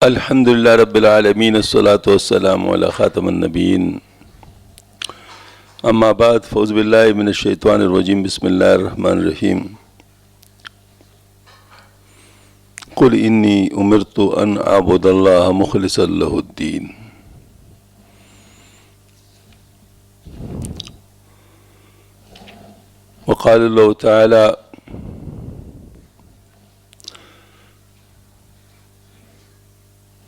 الحمد لله رب العالمين الصلاة والسلام على خاتم النبيين أما بعد فأعوذ بالله من الشيطان الرجيم بسم الله الرحمن الرحيم قل إني أمرت أن أعبد الله مخلصا له الدين وقال الله تعالى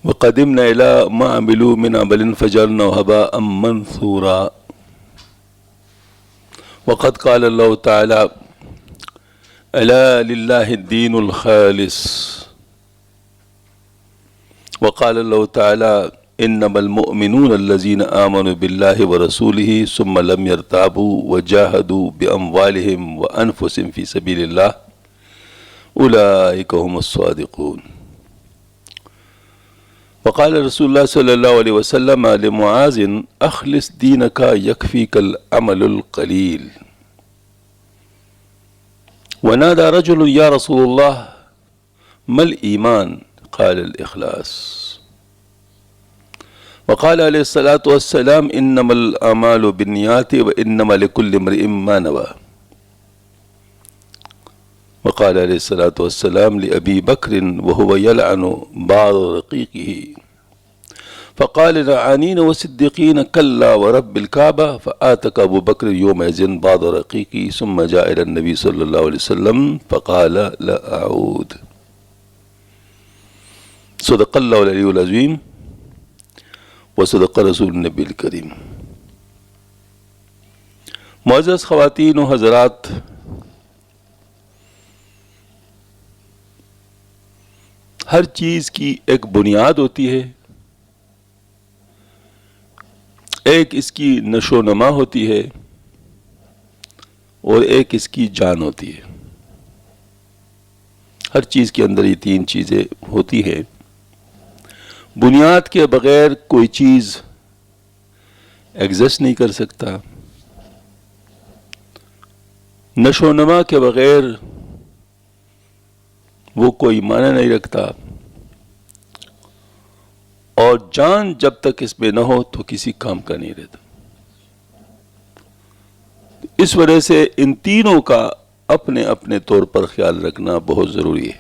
وقدمنا إلى ما عملوا من عمل فجعلناه هباء منثورا وقد قال الله تعالى ألا لله الدين الخالص وقال الله تعالى إنما المؤمنون الذين آمنوا بالله ورسوله ثم لم يرتابوا وجاهدوا بأموالهم وأنفسهم في سبيل الله أولئك هم الصادقون وقال رسول الله صلى الله عليه وسلم لمعاذ أخلص دينك يكفيك العمل القليل ونادى رجل يا رسول الله ما الإيمان قال الإخلاص وقال عليه الصلاة والسلام إنما الأعمال بالنيات وإنما لكل امرئ ما نوى وقال عليه الصلاة والسلام لأبي بكر وهو يلعن بعض رقيقه فقال لعانين وصديقين كلا ورب الكعبة فآتك أبو بكر يومئذ بعض رقيقه ثم جاء إلى النبي صلى الله عليه وسلم فقال لا أعود صدق الله العلي العظيم وصدق رسول النبی الکریم۔ معزز خواتین و حضرات، ہر چیز کی ایک بنیاد ہوتی ہے، ایک اس کی نشو و نما ہوتی ہے اور ایک اس کی جان ہوتی ہے۔ ہر چیز کے اندر یہ تین چیزیں ہوتی ہیں۔ بنیاد کے بغیر کوئی چیز ایگزسٹ نہیں کر سکتا، نشو و نما کے بغیر وہ کوئی معنی نہیں رکھتا، اور جان جب تک اس میں نہ ہو تو کسی کام کا نہیں رہتا۔ اس وجہ سے ان تینوں کا اپنے اپنے طور پر خیال رکھنا بہت ضروری ہے۔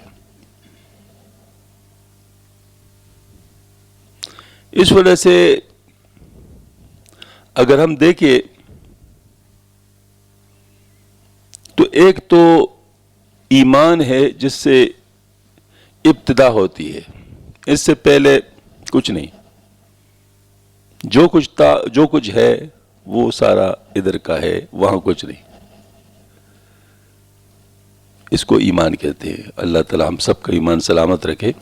اس وجہ سے اگر ہم دیکھیں تو ایک تو ایمان ہے جس سے ابتدا ہوتی ہے، اس سے پہلے کچھ نہیں، جو کچھ تھا جو کچھ ہے وہ سارا ادھر کا ہے، وہاں کچھ نہیں۔ اس کو ایمان کہتے ہیں۔ اللہ تعالی ہم سب کا ایمان سلامت رکھے۔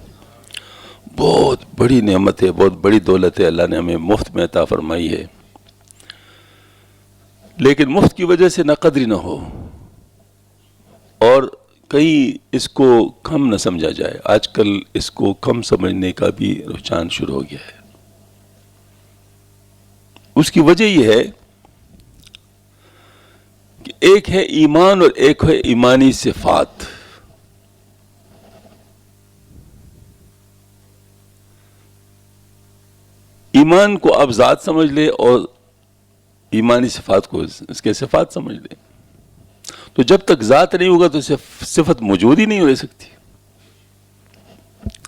بہت بڑی نعمت ہے، بہت بڑی دولت ہے، اللہ نے ہمیں مفت میں عطا فرمائی ہے، لیکن مفت کی وجہ سے نہ قدری نہ ہو اور کہیں اس کو کم نہ سمجھا جائے۔ آج کل اس کو کم سمجھنے کا بھی رجحان شروع ہو گیا ہے۔ اس کی وجہ یہ ہے کہ ایک ہے ایمان اور ایک ہے ایمانی صفات۔ ایمان کو آپ ذات سمجھ لے اور ایمانی صفات کو اس کے صفات سمجھ لے، تو جب تک ذات نہیں ہوگا تو صفت موجود ہی نہیں رہ سکتی۔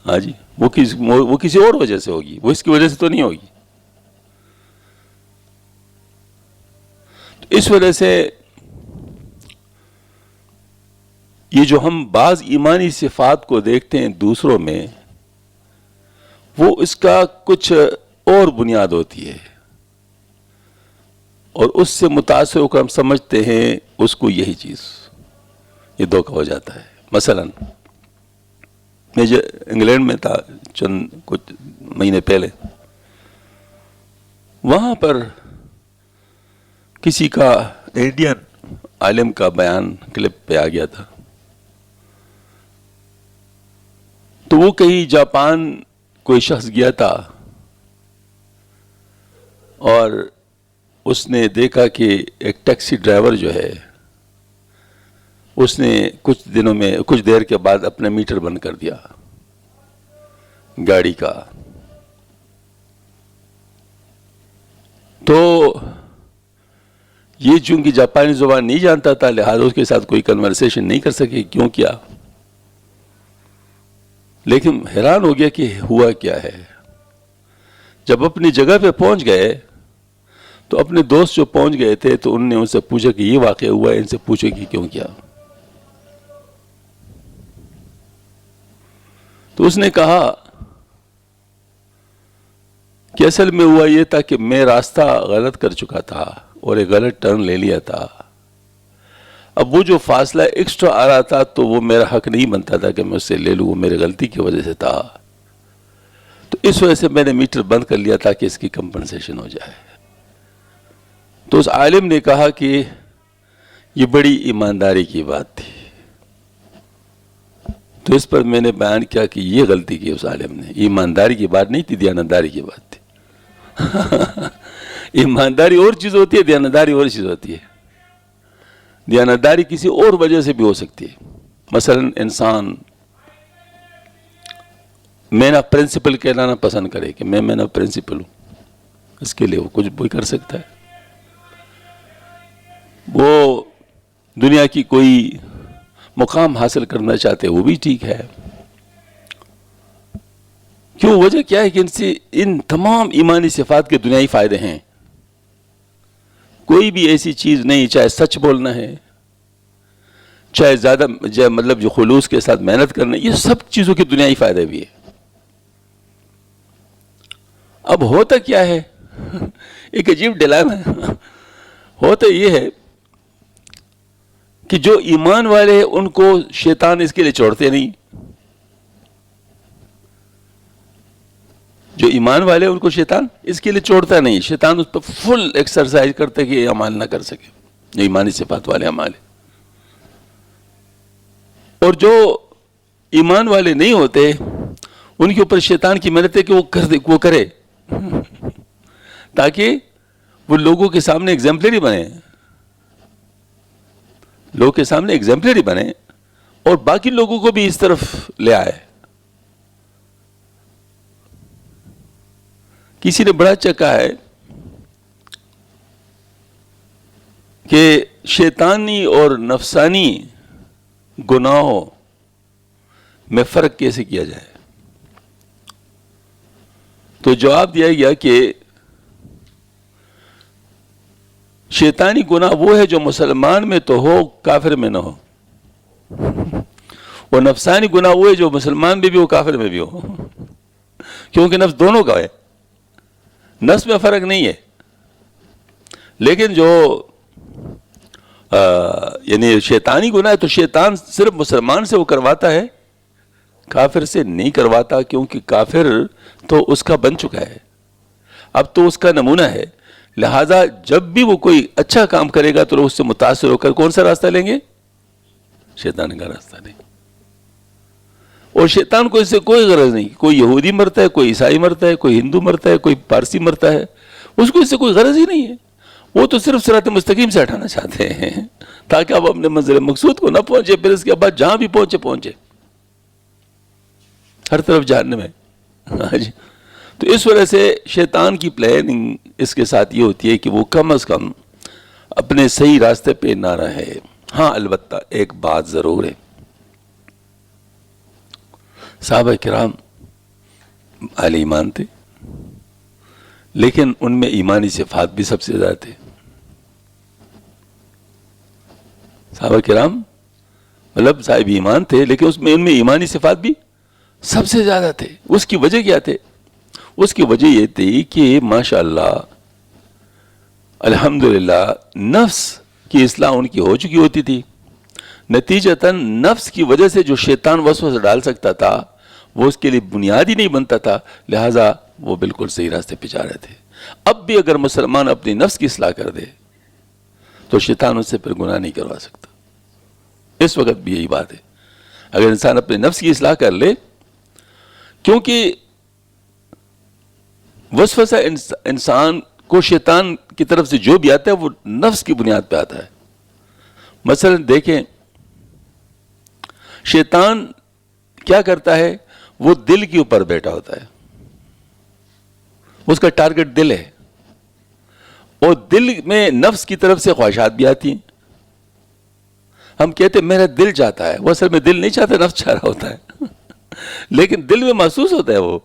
ہاں جی، وہ کسی اور وجہ سے ہوگی، وہ اس کی وجہ سے تو نہیں ہوگی۔ تو اس وجہ سے یہ جو ہم بعض ایمانی صفات کو دیکھتے ہیں دوسروں میں، وہ اس کا کچھ اور بنیاد ہوتی ہے، اور اس سے متاثر ہو کر ہم سمجھتے ہیں اس کو یہی چیز، یہ دھوکہ ہو جاتا ہے۔ مثلا میں جو انگلینڈ میں تھا چند کچھ مہینے پہلے، وہاں پر کسی کا انڈین عالم کا بیان کلپ پہ آ گیا تھا، تو وہ کہیں جاپان کوئی شخص گیا تھا اور اس نے دیکھا کہ ایک ٹیکسی ڈرائیور جو ہے اس نے کچھ دیر کے بعد اپنا میٹر بند کر دیا، گاڑی کا. تو یہ چونکہ جاپانی زبان نہیں جانتا تھا لہذا اس کے ساتھ کوئی کنورسیشن نہیں کر سکے. کیوں کیا؟ لیکن حیران ہو گیا کہ ہوا کیا ہے. جب اپنی جگہ پہ پہنچ گئے تو اپنے دوست جو پہنچ گئے تھے تو انہوں نے ان سے پوچھا کہ یہ واقعہ ہوا ہے, ان سے پوچھے کہ کیوں کیا. تو اس نے کہا کہ اصل میں ہوا یہ تھا کہ میں راستہ غلط کر چکا تھا اور ایک غلط ٹرن لے لیا تھا. اب وہ جو فاصلہ ایکسٹرا آ رہا تھا تو وہ میرا حق نہیں بنتا تھا کہ میں اس سے لے لوں, وہ میری غلطی کی وجہ سے تھا. تو اس وجہ سے میں نے میٹر بند کر لیا تھا کہ اس کی کمپنسیشن ہو جائے. تو اس عالم نے کہا کہ یہ بڑی ایمانداری کی بات تھی. تو اس پر میں نے بیان کیا کہ یہ غلطی کی اس عالم نے. ایمانداری کی بات نہیں تھی, دیانتداری کی بات تھی. ایمانداری اور چیز ہوتی ہے, دیانتداری اور چیز ہوتی ہے. دیانتداری کسی اور وجہ سے بھی ہو سکتی ہے. مثلا انسان مین آف پرنسپل کہلانا پسند کرے کہ میں مین آف پرنسپل ہوں, اس کے لیے وہ کچھ بھی کر سکتا ہے. وہ دنیا کی کوئی مقام حاصل کرنا چاہتے وہ بھی ٹھیک ہے. کیوں؟ وجہ کیا ہے کہ ان تمام ایمانی صفات کے دنیائی فائدے ہیں. کوئی بھی ایسی چیز نہیں, چاہے سچ بولنا ہے, چاہے زیادہ مطلب جو خلوص کے ساتھ محنت کرنا, یہ سب چیزوں کے دنیائی فائدے بھی ہے. اب ہوتا کیا ہے, ایک عجیب ڈیلیما ہے. ہوتا یہ ہے کہ جو ایمان والے ہیں ان کو شیطان اس کے لیے چھوڑتے نہیں. جو ایمان والے ہیں ان کو شیطان اس کے لیے چھوڑتا نہیں. شیطان اس پر فل ایکسرسائز کرتا ہے کہ یہ عمل نہ کر سکے, جو ایمانی صفات والے عمل ہیں. اور جو ایمان والے نہیں ہوتے ان کے اوپر شیطان کی محنت ہے کہ وہ کرے تاکہ وہ لوگوں کے سامنے ایگزمپلری بنے, لوگوں کے سامنے ایگزمپلری بنے اور باقی لوگوں کو بھی اس طرف لے آئے. کسی نے بڑا اچھا کہا ہے کہ شیطانی اور نفسانی گناہوں میں فرق کیسے کیا جائے. تو جواب دیا گیا کہ شیطانی گناہ وہ ہے جو مسلمان میں تو ہو کافر میں نہ ہو, اور نفسانی گناہ وہ ہے جو مسلمان میں بھی ہو کافر میں بھی ہو. کیونکہ نفس دونوں کا ہے, نفس میں فرق نہیں ہے. لیکن جو یعنی شیطانی گناہ ہے تو شیطان صرف مسلمان سے وہ کرواتا ہے, کافر سے نہیں کرواتا, کیونکہ کافر تو اس کا بن چکا ہے, اب تو اس کا نمونہ ہے. لہذا جب بھی وہ کوئی اچھا کام کرے گا تو لوگ اس سے متاثر ہو کر کون سا راستہ لیں گے؟ شیطان کا راستہ لیں گے. اور شیطان کو اس سے کوئی غرض نہیں. کوئی یہودی مرتا ہے, کوئی عیسائی مرتا ہے, کوئی ہندو مرتا ہے, کوئی پارسی مرتا ہے, اس کو اس سے کوئی غرض ہی نہیں ہے. وہ تو صرف صراط مستقیم سے ہٹانا چاہتے ہیں تاکہ آپ اپنے منزل مقصود کو نہ پہنچے, پھر اس کے بعد جہاں بھی پہنچے ہر طرف جہنم ہے. تو اس وجہ سے شیطان کی پلاننگ اس کے ساتھ یہ ہوتی ہے کہ وہ کم از کم اپنے صحیح راستے پہ نہ رہے. ہاں البتہ ایک بات ضرور ہے, صحابہ کرام اہل ایمان تھے, لیکن ان میں ایمانی صفات بھی سب سے زیادہ تھے. صحابہ کرام مطلب صاحب ایمان تھے, لیکن ان میں ایمانی صفات بھی سب سے زیادہ تھے. اس کی وجہ کیا تھے؟ اس کی وجہ یہ تھی کہ ماشاءاللہ الحمدللہ نفس کی اصلاح ان کی ہو چکی ہوتی تھی. نتیجتاً نفس کی وجہ سے جو شیطان وسوسہ ڈال سکتا تھا وہ اس کے لیے بنیاد ہی نہیں بنتا تھا, لہٰذا وہ بالکل صحیح راستے پہ جا رہے تھے. اب بھی اگر مسلمان اپنی نفس کی اصلاح کر دے تو شیطان اس سے پھر گناہ نہیں کروا سکتا. اس وقت بھی یہی بات ہے, اگر انسان اپنی نفس کی اصلاح کر لے, کیونکہ وسوسہ انسان کو شیطان کی طرف سے جو بھی آتا ہے وہ نفس کی بنیاد پہ آتا ہے. مثلا دیکھیں, شیطان کیا کرتا ہے؟ وہ دل کے اوپر بیٹھا ہوتا ہے، اس کا ٹارگٹ دل ہے، اور دل میں نفس کی طرف سے خواہشات بھی آتی ہیں. ہم کہتے ہیں میرا دل چاہتا ہے، وہ اصل میں دل نہیں چاہتا، نفس چاہ رہا ہوتا ہے لیکن دل میں محسوس ہوتا ہے. وہ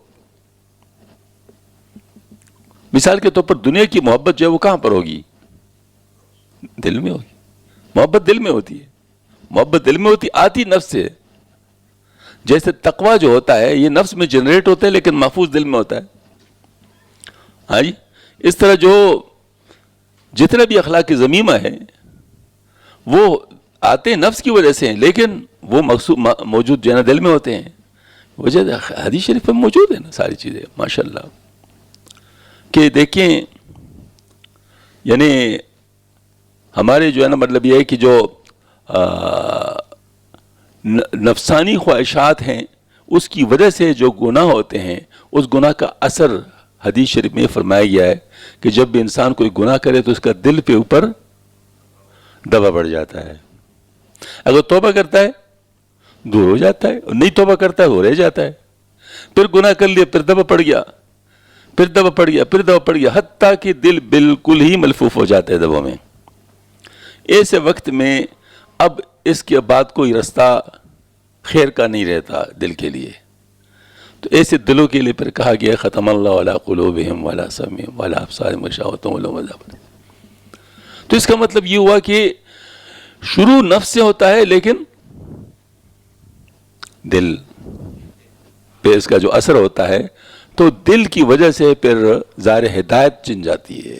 مثال کے طور پر دنیا کی محبت جو ہے وہ کہاں پر ہوگی؟ دل میں ہوگی. محبت دل میں ہوتی ہے، محبت دل میں ہوتی، آتی نفس سے. جیسے تقویٰ جو ہوتا ہے یہ نفس میں جنریٹ ہوتا ہے لیکن محفوظ دل میں ہوتا ہے. ہاں جی، اس طرح جو جتنے بھی اخلاق کی ضمیمہ ہے وہ آتے نفس کی وجہ سے ہیں، لیکن وہ موجود جو ہے نا دل میں ہوتے ہیں. وجہ حدیث شریف میں موجود ہے نا ساری چیزیں ماشاءاللہ. کہ دیکھیں یعنی ہمارے جو ہے نا مطلب یہ ہے کہ جو نفسانی خواہشات ہیں اس کی وجہ سے جو گناہ ہوتے ہیں، اس گناہ کا اثر حدیث شریف میں فرمایا گیا ہے کہ جب بھی انسان کوئی گناہ کرے تو اس کا دل پہ اوپر دبا پڑ جاتا ہے. اگر توبہ کرتا ہے دور ہو جاتا ہے، اور نہیں توبہ کرتا ہے وہ رہ جاتا ہے. پھر گناہ کر لیا، پھر دبا پڑ گیا، پھر دبا پڑ گیا، پھر دبا پڑ گیا، حتیٰ کہ دل بالکل ہی ملفوف ہو جاتا ہے دبوں میں. ایسے وقت میں اب اس کے بعد کوئی رستہ خیر کا نہیں رہتا دل کے لیے. تو ایسے دلوں کے لیے پھر کہا گیا ختم اللہ علی قلوبہم وعلی سمعہم وعلی ابصارہم غشاوۃ ولہم عذاب الیم. تو اس کا مطلب یہ ہوا کہ شروع نفس سے ہوتا ہے لیکن دل پہ اس کا جو اثر ہوتا ہے تو دل کی وجہ سے پھر ظاہر ہدایت چن جاتی ہے،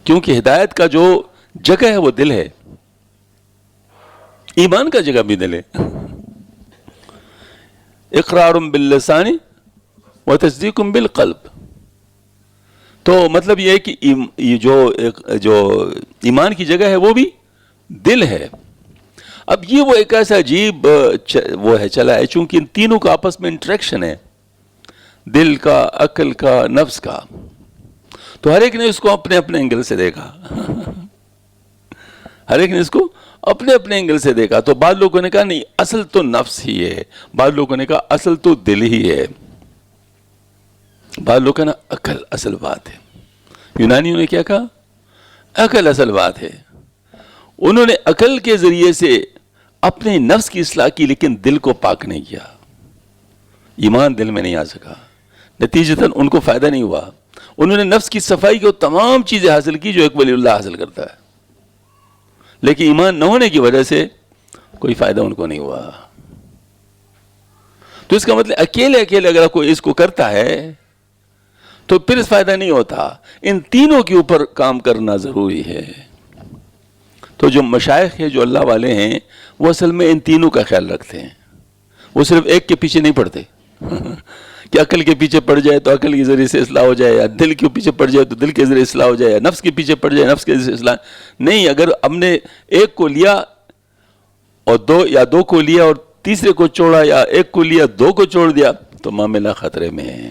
کیونکہ ہدایت کا جو جگہ ہے وہ دل ہے. ایمان کا جگہ بھی دل ہے. اقرار باللسان و تصدیق بالقلب. تو مطلب یہ ہے کہ یہ جو ایمان کی جگہ ہے وہ بھی دل ہے. اب یہ وہ ایک ایسا عجیب وہ ہے چلا ہے، چونکہ ان تینوں کا آپس میں انٹریکشن ہے، دل کا، عقل کا، نفس کا. تو ہر ایک نے اس کو اپنے اپنے اینگل سے دیکھا ہر ایک نے اس کو اپنے اپنے اینگل سے دیکھا. تو بعض لوگوں نے کہا نہیں اصل تو نفس ہی ہے، بعض لوگوں نے کہا اصل تو دل ہی ہے، بعض لوگوں نے کہا عقل اصل بات ہے. یونانیوں نے کیا کہا؟ عقل اصل بات ہے. انہوں نے عقل کے ذریعے سے اپنے نفس کی اصلاح کی لیکن دل کو پاک نہیں کیا. ایمان دل میں نہیں آ سکا، نتیجتاً ان کو فائدہ نہیں ہوا. انہوں نے نفس کی صفائی کو تمام چیزیں حاصل کی جو ایک ولی اللہ حاصل کرتا ہے، لیکن ایمان نہ ہونے کی وجہ سے کوئی فائدہ ان کو نہیں ہوا. تو اس کا مطلب اکیلے اگر کوئی اس کو کرتا ہے تو پھر اس فائدہ نہیں ہوتا. ان تینوں کے اوپر کام کرنا ضروری ہے. تو جو مشائخ ہیں، جو اللہ والے ہیں، وہ اصل میں ان تینوں کا خیال رکھتے ہیں. وہ صرف ایک کے پیچھے نہیں پڑتے کہ عقل کے پیچھے پڑ جائے تو عقل کے ذریعے سے اصلاح ہو جائے، یا دل کے پیچھے پڑ جائے تو دل کے ذریعے اصلاح ہو جائے، یا نفس کے پیچھے پڑ جائے نفس کے ذریعے اصلاح. نہیں، اگر ہم نے ایک کو لیا اور دو کو لیا اور تیسرے کو چھوڑا، یا ایک کو لیا دو کو چھوڑ دیا، تو معاملہ خطرے میں ہے،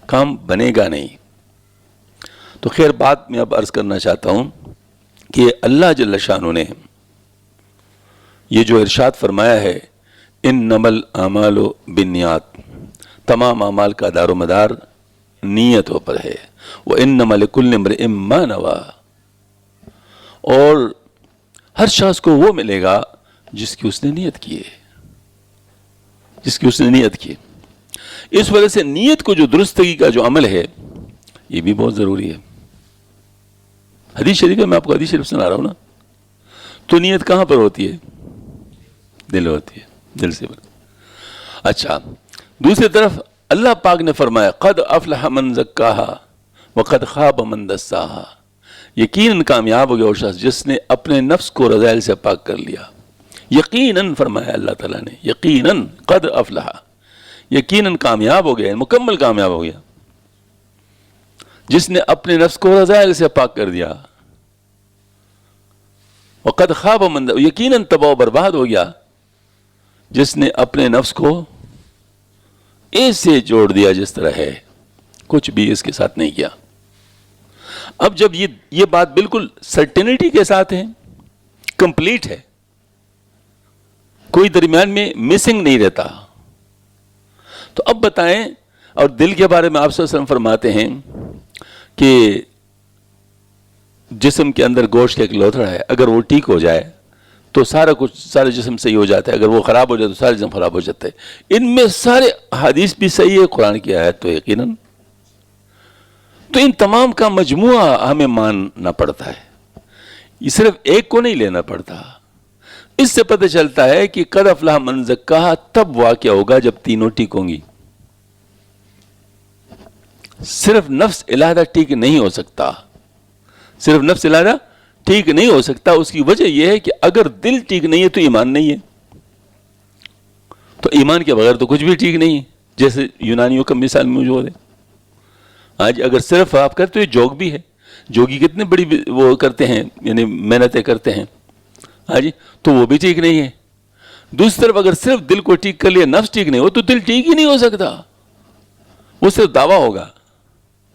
کام بنے گا نہیں. تو خیر بات میں اب عرض کرنا چاہتا ہوں کہ اللہ جل شانہ نے یہ جو ارشاد فرمایا ہے انما الاعمال بالنیات، تمام اعمال کا دار و مدار نیتوں پر ہے. وانما لکل امرئ ما نوی، اور ہر شخص کو وہ ملے گا جس کی اس نے نیت کی ہے، جس کی اس نے نیت کی. اس وجہ سے نیت کو جو درستگی کا جو عمل ہے یہ بھی بہت ضروری ہے. حدیث شریف ہے، میں آپ کو حدیث شریف سنا رہا ہوں نا. تو نیت کہاں پر ہوتی ہے؟ دل ہوتی ہے، دل سے بر. اچھا، دوسری طرف اللہ پاک نے فرمایا قد افلح من زکاہا وقد خاب من دساہا، یقیناً کامیاب ہو گیا وہ شخص جس نے اپنے نفس کو رذائل سے پاک کر لیا. یقیناً فرمایا اللہ تعالیٰ نے، یقیناً قد افلح، یقیناً کامیاب ہو گیا، مکمل کامیاب ہو گیا جس نے اپنے نفس کو رذائل سے پاک کر دیا. وقد خاب من، یقیناً تباہ و برباد ہو گیا جس نے اپنے نفس کو ایسے جوڑ دیا جس طرح ہے، کچھ بھی اس کے ساتھ نہیں کیا. اب جب یہ بات بالکل سرٹینٹی کے ساتھ ہے، کمپلیٹ ہے، کوئی درمیان میں مسنگ نہیں رہتا. تو اب بتائیں, اور دل کے بارے میں آپ صلی اللہ علیہ وسلم فرماتے ہیں کہ جسم کے اندر گوشت کا ایک لوتھڑا ہے, اگر وہ ٹھیک ہو جائے تو سارا کچھ, سارے جسم صحیح ہو جاتا ہے, اگر وہ خراب ہو جائے تو سارا جسم خراب ہو جاتا ہے. ان میں سارے حدیث بھی صحیح ہے, قرآن کی آیت تو یقیناً. تو ان تمام کا مجموعہ ہمیں ماننا پڑتا ہے, یہ صرف ایک کو نہیں لینا پڑتا. اس سے پتہ چلتا ہے کہ قد افلح من زکاہا تب واقع ہوگا جب تینوں ٹھیک ہوں گی. صرف نفس علیحدہ ٹھیک نہیں ہو سکتا, صرف نفس علیحدہ ٹھیک نہیں ہو سکتا. اس کی وجہ یہ ہے کہ اگر دل ٹھیک نہیں ہے تو ایمان نہیں ہے, تو ایمان کے بغیر تو کچھ بھی ٹھیک نہیں ہے. جیسے یونانیوں کا مثال موجود ہے. آج اگر صرف آپ کرتے ہو, جوگ بھی ہے, جوگی کتنے بڑی وہ کرتے ہیں, یعنی محنتیں کرتے ہیں, ہاں جی, تو وہ بھی ٹھیک نہیں ہے. دوسری طرف اگر صرف دل کو ٹھیک کر لیا, نفس ٹھیک نہیں ہو, تو دل ٹھیک ہی نہیں ہو سکتا, وہ صرف دعویٰ ہوگا.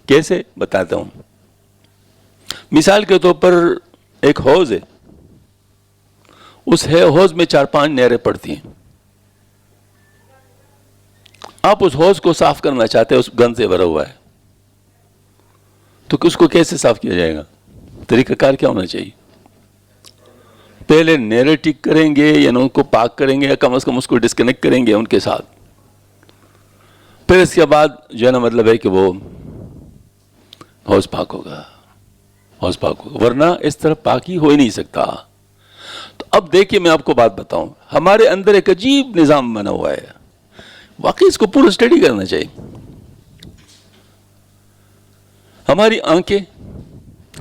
کیسے بتاتا ہوں. مثال کے طور پر ایک حوض ہے, اس حوض میں 4-5 نہریں پڑتی ہیں. آپ اس حوض کو صاف کرنا چاہتے ہیں, اس گند سے بھرا ہوا ہے, تو اس کو کیسے صاف کیا جائے گا؟ طریقہ کار کیا ہونا چاہیے؟ پہلے نہریں ٹھیک کریں گے, یعنی ان کو پاک کریں گے, یا کم از کم اس کو ڈسکنیکٹ کریں گے ان کے ساتھ. پھر اس کے بعد جو ہے نا, مطلب ہے کہ وہ حوض پاک ہوگا, حوض پاک ہوگا, ورنہ اس طرح پاک ہی ہو ہی نہیں سکتا. تو اب دیکھیے میں آپ کو بات بتاؤں, ہمارے اندر ایک عجیب نظام بنا ہوا ہے, واقعی اس کو پورا اسٹڈی کرنا چاہیے. ہماری آنکھیں,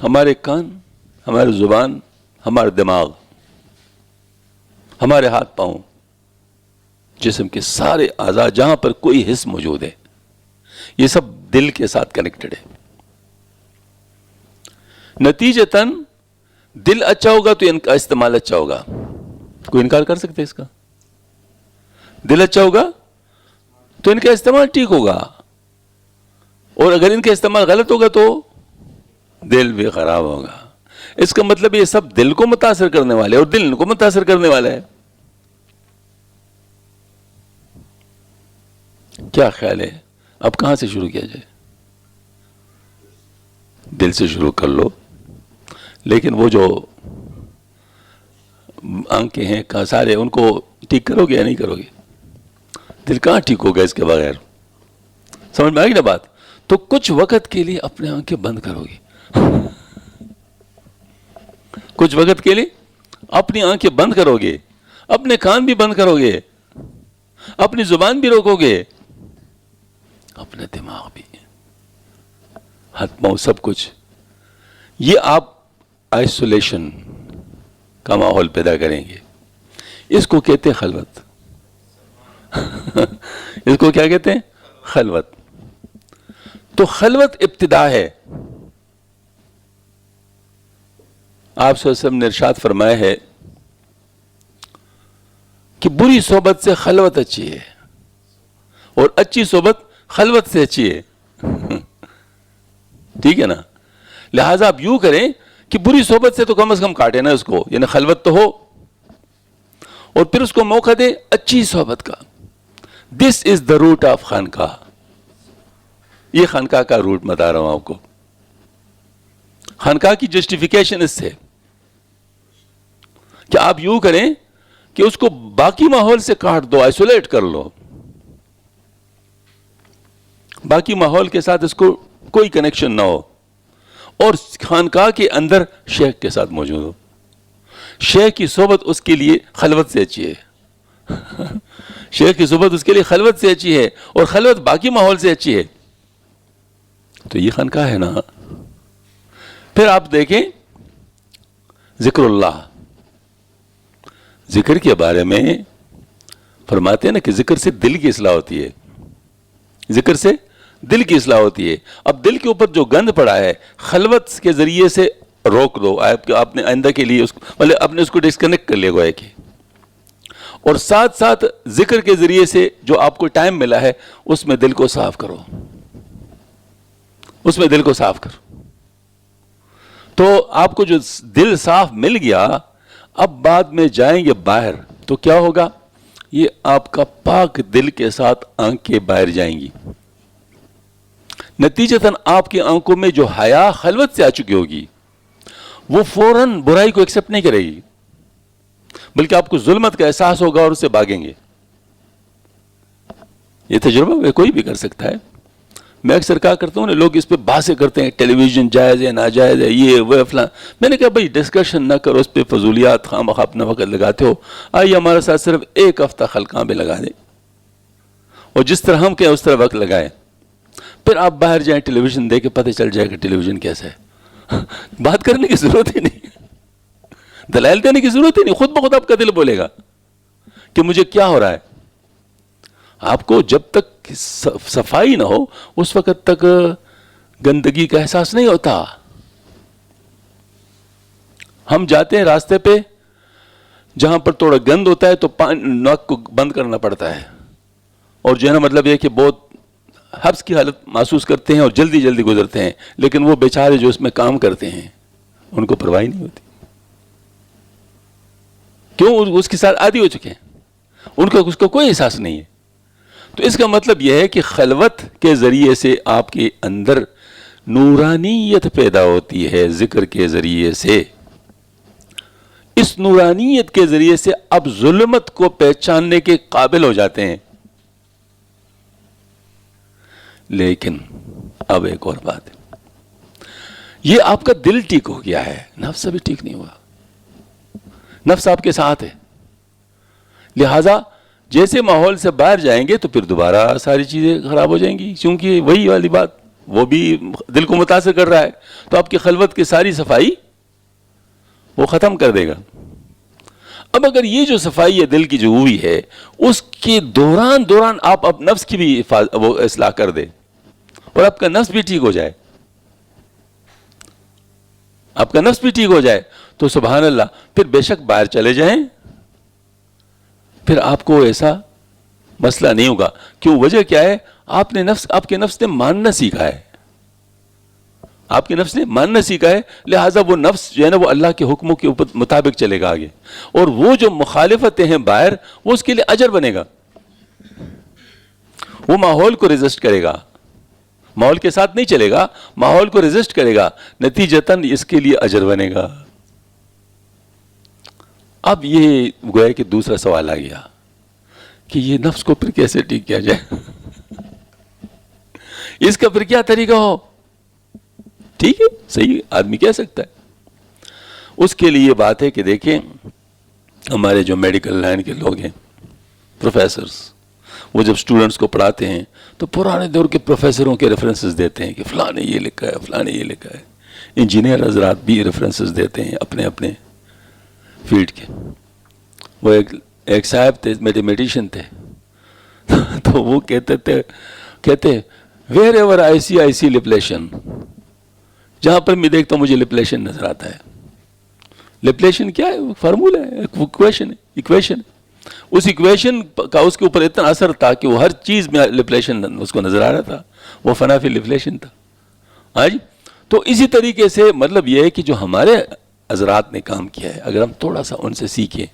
ہمارے کان, ہماری زبان, ہمارا دماغ, ہمارے ہاتھ پاؤں, جسم کے سارے اعضاء جہاں پر کوئی حس موجود ہے, یہ سب دل کے ساتھ کنیکٹڈ ہے. نتیجتاً دل اچھا ہوگا تو ان کا استعمال اچھا ہوگا. کوئی انکار کر سکتے اس کا؟ دل اچھا ہوگا تو ان کا استعمال ٹھیک ہوگا, اور اگر ان کا استعمال غلط ہوگا تو دل بھی خراب ہوگا. اس کا مطلب یہ سب دل کو متاثر کرنے والے, اور دل ان کو متاثر کرنے والا ہے. کیا خیال ہے, اب کہاں سے شروع کیا جائے؟ دل سے شروع کر لو, لیکن وہ جو آنکھیں ہیں کہاں سارے, ان کو ٹھیک کرو گے یا نہیں کرو گے؟ دل کہاں ٹھیک ہوگا اس کے بغیر؟ سمجھ میں آ گئی نا بات؟ تو کچھ وقت کے لیے اپنے آنکھیں بند کرو گے, کچھ وقت کے لیے اپنی آنکھیں بند کرو گے, اپنے کان بھی بند کرو گے, اپنی زبان بھی روکو گے, اپنا دماغ بھی, ہاتھ پاؤں سب کچھ. یہ آپ آئسولیشن کا ماحول پیدا کریں گے. اس کو کہتے ہیں خلوت. اس کو کیا کہتے ہیں؟ خلوت. تو خلوت ابتدا ہے. آپ صلی اللہ علیہ وسلم نے ارشاد فرمایا ہے کہ بری صحبت سے خلوت اچھی ہے, اور اچھی صحبت خلوت سے اچھی ہے. ٹھیک ہے نا؟ لہذا آپ یوں کریں کہ بری صحبت سے تو کم از کم کاٹے نا اس کو, یعنی خلوت تو ہو, اور پھر اس کو موقع دے اچھی صحبت کا. دس از دا روٹ آف خانقاہ. یہ خانقاہ کا روٹ بتا رہا ہوں آپ کو. خانقاہ کی جسٹیفیکیشن اس سے کہ آپ یوں کریں کہ اس کو باقی ماحول سے کاٹ دو, آئسولیٹ کر لو, باقی ماحول کے ساتھ اس کو کوئی کنیکشن نہ ہو, اور خانقاہ کے اندر شیخ کے ساتھ موجود ہو. شیخ کی صحبت اس کے لیے خلوت سے اچھی ہے. شیخ کی صحبت اس کے لیے خلوت سے اچھی ہے, اور خلوت باقی ماحول سے اچھی ہے. تو یہ خانقاہ ہے نا. پھر آپ دیکھیں ذکر اللہ, ذکر کے بارے میں فرماتے ہیں نا کہ ذکر سے دل کی اصلاح ہوتی ہے, ذکر سے دل کی اصلاح ہوتی ہے. اب دل کے اوپر جو گند پڑا ہے, خلوت کے ذریعے سے روک دو. آپ نے آئندہ کے لیے مطلب اپنے اس کو ڈسکنیکٹ کر لیا گویا کہ, اور ساتھ ساتھ ذکر کے ذریعے سے جو آپ کو ٹائم ملا ہے اس میں دل کو صاف کرو, اس میں دل کو صاف کرو. تو آپ کو جو دل صاف مل گیا, اب بعد میں جائیں گے باہر تو کیا ہوگا؟ یہ آپ کا پاک دل کے ساتھ آنکھیں باہر جائیں گی. نتیجتاً آپ کی آنکھوں میں جو حیا خلوت سے آ چکی ہوگی وہ فوراً برائی کو ایکسیپٹ نہیں کرے گی، بلکہ آپ کو ظلمت کا احساس ہوگا اور اس سے بھاگیں گے. یہ تجربہ کوئی بھی کر سکتا ہے. میں اکثر کہا کرتا ہوں لوگ اس پہ بحثیں کرتے ہیں ٹیلی ویژن جائز ہے ناجائز ہے یہ وہ فلاں. میں نے کہا بھائی ڈسکشن نہ کرو اس پہ، فضولیات خواہ مخواہ اپنا وقت لگاتے ہو. آئیے ہمارے ساتھ صرف ایک ہفتہ خلقاں پہ لگا دیں اور جس طرح ہم کہیں اس طرح وقت لگائیں، پھر آپ باہر جائیں ٹیلی ویژن دیکھ کے پتہ چل جائے کہ ٹیلی ویژن کیسا ہے. بات کرنے کی ضرورت ہی نہیں، دلائل دینے کی ضرورت ہی نہیں، خود بخود آپ کا دل بولے گا کہ مجھے کیا ہو رہا ہے. آپ کو جب تک صفائی نہ ہو اس وقت تک گندگی کا احساس نہیں ہوتا. ہم جاتے ہیں راستے پہ جہاں پر تھوڑا گند ہوتا ہے تو ناک کو بند کرنا پڑتا ہے، اور جو ہے نا مطلب یہ کہ بہت حبس کی حالت محسوس کرتے ہیں اور جلدی جلدی گزرتے ہیں. لیکن وہ بیچارے جو اس میں کام کرتے ہیں ان کو پرواہ نہیں ہوتی. کیوں؟ اس کے ساتھ عادی ہو چکے ہیں، ان کو اس کا کوئی احساس نہیں ہے. تو اس کا مطلب یہ ہے کہ خلوت کے ذریعے سے آپ کے اندر نورانیت پیدا ہوتی ہے ذکر کے ذریعے سے. اس نورانیت کے ذریعے سے اب ظلمت کو پہچاننے کے قابل ہو جاتے ہیں. لیکن اب ایک اور بات ہے، یہ آپ کا دل ٹھیک ہو گیا ہے، نفس ابھی ٹھیک نہیں ہوا. نفس آپ کے ساتھ ہے، لہذا جیسے ماحول سے باہر جائیں گے تو پھر دوبارہ ساری چیزیں خراب ہو جائیں گی، کیونکہ وہی والی بات وہ بھی دل کو متاثر کر رہا ہے. تو آپ کی خلوت کی ساری صفائی وہ ختم کر دے گا. اب اگر یہ جو صفائی ہے دل کی جو ہوئی ہے اس کے دوران آپ اب نفس کی بھی وہ اصلاح کر دے اور آپ کا نفس بھی ٹھیک ہو جائے، آپ کا نفس بھی ٹھیک ہو جائے تو سبحان اللہ پھر بے شک باہر چلے جائیں، پھر آپ کو ایسا مسئلہ نہیں ہوگا. کیوں؟ وجہ کیا ہے؟ آپ کے نفس نے ماننا سیکھا ہے، آپ کے نفس نے ماننا سیکھا ہے. لہٰذا وہ نفس جو ہے نا وہ اللہ کے حکموں کے مطابق چلے گا آگے، اور وہ جو مخالفتیں ہیں باہر وہ اس کے لیے اجر بنے گا. وہ ماحول کو ریزسٹ کرے گا، ماحول کے ساتھ نہیں چلے گا، ماحول کو ریزسٹ کرے گا، نتیجتاً اس کے لیے اجر بنے گا. اب یہ گویا کہ دوسرا سوال آ گیا کہ یہ نفس کو پھر کیسے ٹھیک کیا جائے؟ اس کا پھر کیا طریقہ ہو؟ ٹھیک ہے، صحیح آدمی کہہ سکتا ہے. اس کے لیے بات ہے کہ دیکھیں ہمارے جو میڈیکل لائن کے لوگ ہیں، پروفیسرز، وہ جب سٹوڈنٹس کو پڑھاتے ہیں تو پرانے دور کے پروفیسروں کے ریفرنسز دیتے ہیں کہ فلاں نے یہ لکھا ہے، فلاں نے یہ لکھا ہے. انجینئر حضرات بھی ریفرنسز دیتے ہیں اپنے اپنے فیلڈ کے. وہ ایک صاحب تھے، میتھمیٹیشین تھے، تو وہ کہتے ویئر ایور آئی سی لپلیشن، جہاں پر میں دیکھتا ہوں مجھے لپلیشن نظر آتا ہے. لپلیشن کیا ہے؟ فارمولا ہے، ایکویشن ہے. اس ایکویشن کا اس کے اوپر اتنا اثر تھا کہ وہ ہر چیز میں لپلیشن اس کو نظر آ رہا تھا، وہ فنا فی لپلیشن تھا. ہاں جی. تو اسی طریقے سے مطلب یہ ہے کہ جو ہمارے حضرات نے کام کیا ہے اگر ہم تھوڑا سا ان سے سیکھیں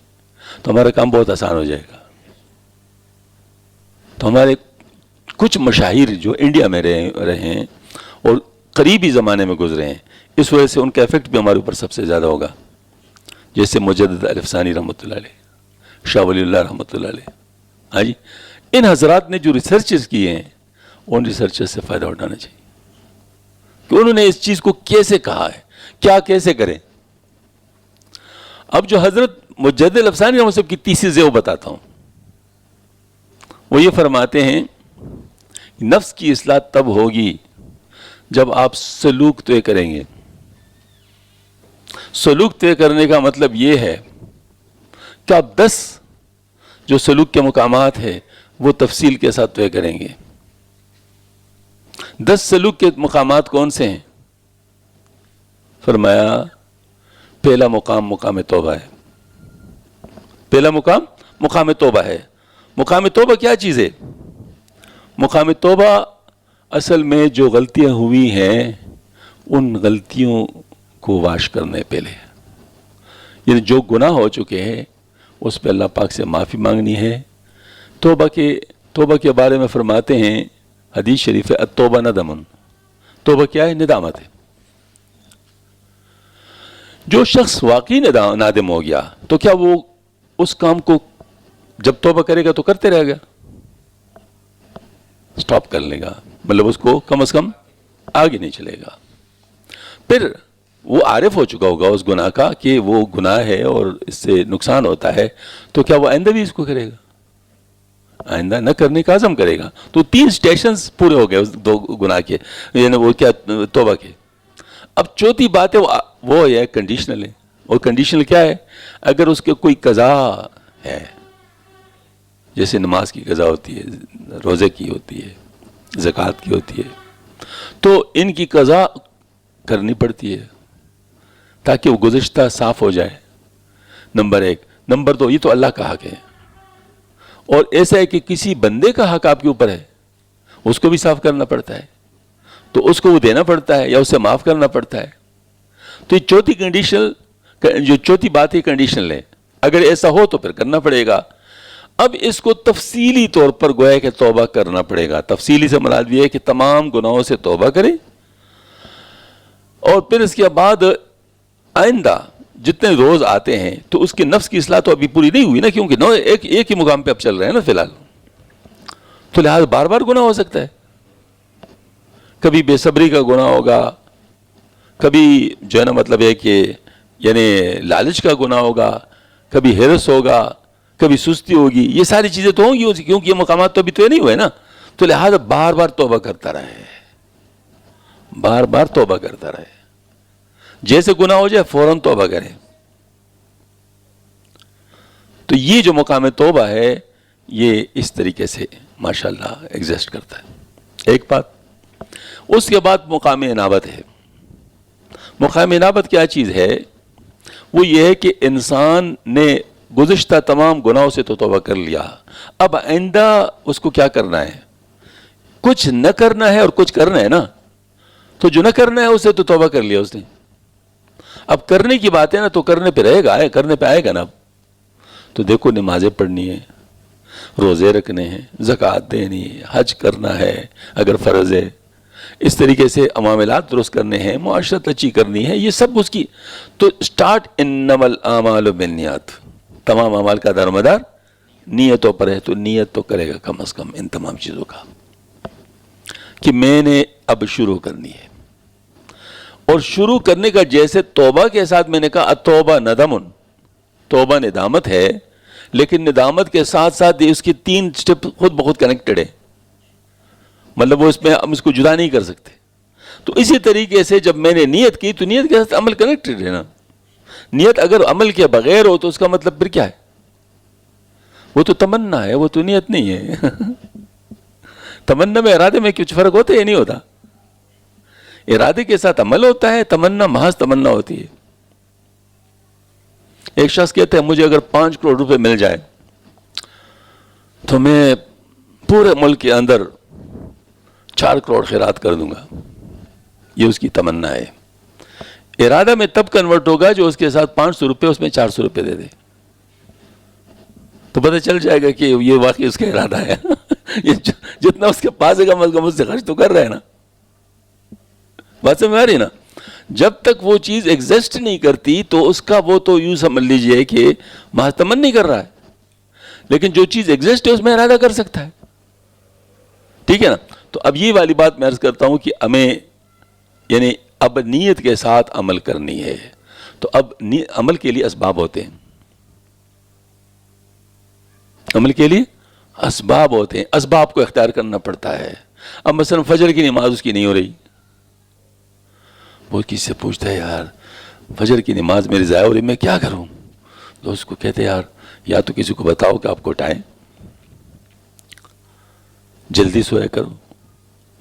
تو ہمارا کام بہت آسان ہو جائے گا. تو ہمارے کچھ مشاہیر جو انڈیا میں رہے ہیں اور قریبی زمانے میں گزرے ہیں، اس وجہ سے ان کا ایفیکٹ بھی ہمارے اوپر سب سے زیادہ ہوگا. جیسے مجدد الف ثانی رحمۃ اللہ علیہ، شاہ ولی اللہ رحمۃ اللہ علیہ. ہاں جی. ان حضرات نے جو ریسرچز کیے ہیں ان ریسرچز سے فائدہ اٹھانا چاہیے کہ انہوں نے اس چیز کو کیسے کہا ہے، کیا کیسے کریں. اب جو حضرت مجدد الف ثانی رحمۃ اللہ کی تیسیز ہے وہ بتاتا ہوں. وہ یہ فرماتے ہیں نفس کی اصلاح تب ہوگی جب آپ سلوک طے کریں گے. سلوک طے کرنے کا مطلب یہ ہے کہ آپ 10 جو سلوک کے مقامات ہیں وہ تفصیل کے ساتھ طے کریں گے. 10 سلوک کے مقامات کون سے ہیں؟ فرمایا پہلا مقام توبہ ہے. پہلا مقام توبہ ہے. مقام توبہ کیا چیز ہے؟ مقام توبہ اصل میں جو غلطیاں ہوئی ہیں ان غلطیوں کو واش کرنے پہلے، یعنی جو گناہ ہو چکے ہیں اس پہ اللہ پاک سے معافی مانگنی ہے توبہ کے بارے میں فرماتے ہیں حدیث شریف ہے التوبہ ندم، توبہ کیا ہے؟ ندامت ہے. جو شخص واقعی نادم ہو گیا تو کیا وہ اس کام کو جب توبہ کرے گا تو کرتے رہے گا؟ سٹاپ کر لے گا، مطلب اس کو کم از کم آگے نہیں چلے گا. پھر وہ عارف ہو چکا ہوگا اس گناہ کا کہ وہ گناہ ہے اور اس سے نقصان ہوتا ہے، تو کیا وہ آئندہ بھی اس کو کرے گا؟ آئندہ نہ کرنے کا عزم کرے گا. تو 3 اسٹیشنز پورے ہو گئے اس 2 گناہ کے، یعنی وہ کیا توبہ کے. اب چوتھی بات ہے وہ ہے کنڈیشنل ہے. اور کنڈیشنل کیا ہے؟ اگر اس کے کوئی قضا ہے، جیسے نماز کی قضا ہوتی ہے، روزے کی ہوتی ہے، زکوٰۃ کی ہوتی ہے، تو ان کی قضا کرنی پڑتی ہے تاکہ وہ گزشتہ صاف ہو جائے. نمبر 1. نمبر 2، یہ تو اللہ کا حق ہے، اور ایسا ہے کہ کسی بندے کا حق آپ کے اوپر ہے، اس کو بھی صاف کرنا پڑتا ہے، تو اس کو وہ دینا پڑتا ہے یا اسے معاف کرنا پڑتا ہے. تو یہ چوتھی کنڈیشن، جو چوتھی بات ہے کنڈیشنل ہے. اگر ایسا ہو تو پھر کرنا پڑے گا. اب اس کو تفصیلی طور پر گویا کہ توبہ کرنا پڑے گا. تفصیلی سے مراد یہ ہے کہ تمام گناہوں سے توبہ کریں، اور پھر اس کے بعد آئندہ جتنے روز آتے ہیں تو اس کے نفس کی اصلاح تو ابھی پوری نہیں ہوئی نا، کیونکہ ایک ہی مقام پہ اب چل رہے ہیں نا فی الحال، تو لہٰذا بار بار گناہ ہو سکتا ہے. کبھی بے صبری کا گناہ ہوگا، کبھی جو ہے نا مطلب ہے کہ یعنی لالچ کا گناہ ہوگا، کبھی ہرس ہوگا، کبھی سستی ہوگی. یہ ساری چیزیں تو ہوں گی کیونکہ یہ مقامات تو ابھی تو نہیں ہوئے نا. تو لہٰذا بار بار توبہ کرتا رہے، بار بار توبہ کرتا رہے. جیسے گناہ ہو جائے فوراً توبہ کرے. تو یہ جو مقام توبہ ہے یہ اس طریقے سے ماشاءاللہ ایگزسٹ کرتا ہے. ایک بات. اس کے بعد مقام انابت ہے. مقام انابت کیا چیز ہے؟ وہ یہ ہے کہ انسان نے گزشتہ تمام گناہوں سے تو توبہ کر لیا، اب آئندہ اس کو کیا کرنا ہے؟ کچھ نہ کرنا ہے اور کچھ کرنا ہے نا. تو جو نہ کرنا ہے اسے تو توبہ کر لیا اس نے. اب کرنے کی بات ہے نا، تو کرنے پہ رہے گا، کرنے پہ آئے گا نا. اب تو دیکھو نمازیں پڑھنی ہے، روزے رکھنے ہیں، زکوٰۃ دینی ہے، حج کرنا ہے اگر فرض ہے، اس طریقے سے معاملات درست کرنے ہیں، معاشرت اچھی کرنی ہے، یہ سب اس کی. تو اسٹارٹ انما الاعمال بالنیات، تمام اعمال کا دارومدار نیتوں پر ہے. تو نیت تو کرے گا کم از کم ان تمام چیزوں کا کہ میں نے اب شروع کرنی ہے. اور شروع کرنے کا جیسے توبہ کے ساتھ میں نے کہا التوبہ ندم، توبہ ندامت ہے، لیکن ندامت کے ساتھ ساتھ اس کی 3 سٹیپ خود بخود کنیکٹڈ ہے، مطلب وہ اس میں ہم اس کو جدا نہیں کر سکتے. تو اسی طریقے سے جب میں نے نیت کی تو نیت کے ساتھ عمل کنیکٹڈ ہے نا. نیت اگر عمل کے بغیر ہو تو اس کا مطلب پھر کیا ہے؟ وہ تو تمنا ہے، وہ تو نیت نہیں ہے. تمنا میں ارادے میں کچھ فرق ہوتا ہے یا نہیں ہوتا؟ ارادے کے ساتھ عمل ہوتا ہے، تمنا محض تمنا ہوتی ہے. ایک شخص کہتے ہیں مجھے اگر 5 کروڑ روپے مل جائے تو میں پورے ملک کے اندر 4 کروڑ خیرات کر دوں گا. یہ اس کی تمنا ہے. ارادہ میں تب کنورٹ ہوگا جو اس کے ساتھ 500 روپے اس میں 400 روپے دے دے، تو پتہ چل جائے گا کہ یہ واقعی اس کا ارادہ ہے. یہ جتنا اس کے پاس ہے کم از کم اس سے خرچ تو کر رہے ہیں نا. بات سمجھ میں آ رہی نا؟ جب تک وہ چیز ایگزسٹ نہیں کرتی تو اس کا وہ تو یوں سمجھ لیجئے کہ محض تمنا نہیں کر رہا ہے، لیکن جو چیز ایگزسٹ ہے اس میں ارادہ کر سکتا ہے. ٹھیک ہے نا؟ تو اب یہ والی بات میں عرض کرتا ہوں کہ ہمیں یعنی اب نیت کے ساتھ عمل کرنی ہے. تو اب عمل کے لیے اسباب ہوتے ہیں، عمل کے لیے اسباب ہوتے ہیں، اسباب کو اختیار کرنا پڑتا ہے. اب مثلا فجر کی نماز اس کی نہیں ہو رہی، وہ کسی سے پوچھتا ہے یار فجر کی نماز میری ضائع ہو رہی، میں کیا کروں؟ تو اس کو کہتے ہیں یار یا تو کسی کو بتاؤ کہ آپ کو اٹھائیں، جلدی سویا کرو.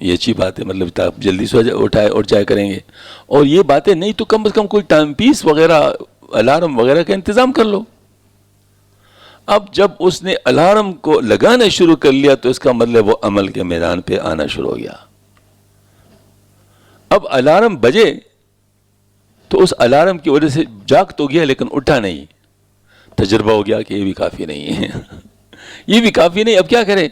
یہ اچھی بات ہے، مطلب آپ جلدی سو اٹھائے اور جایا کریں گے. اور یہ باتیں نہیں تو کم از کم کوئی ٹائم پیس وغیرہ الارم وغیرہ کا انتظام کر لو. اب جب اس نے الارم کو لگانا شروع کر لیا تو اس کا مطلب وہ عمل کے میدان پہ آنا شروع ہو گیا. اب الارم بجے تو اس الارم کی وجہ سے جاگ تو گیا لیکن اٹھا نہیں. تجربہ ہو گیا کہ یہ بھی کافی نہیں ہے. یہ بھی کافی نہیں، اب کیا کریں؟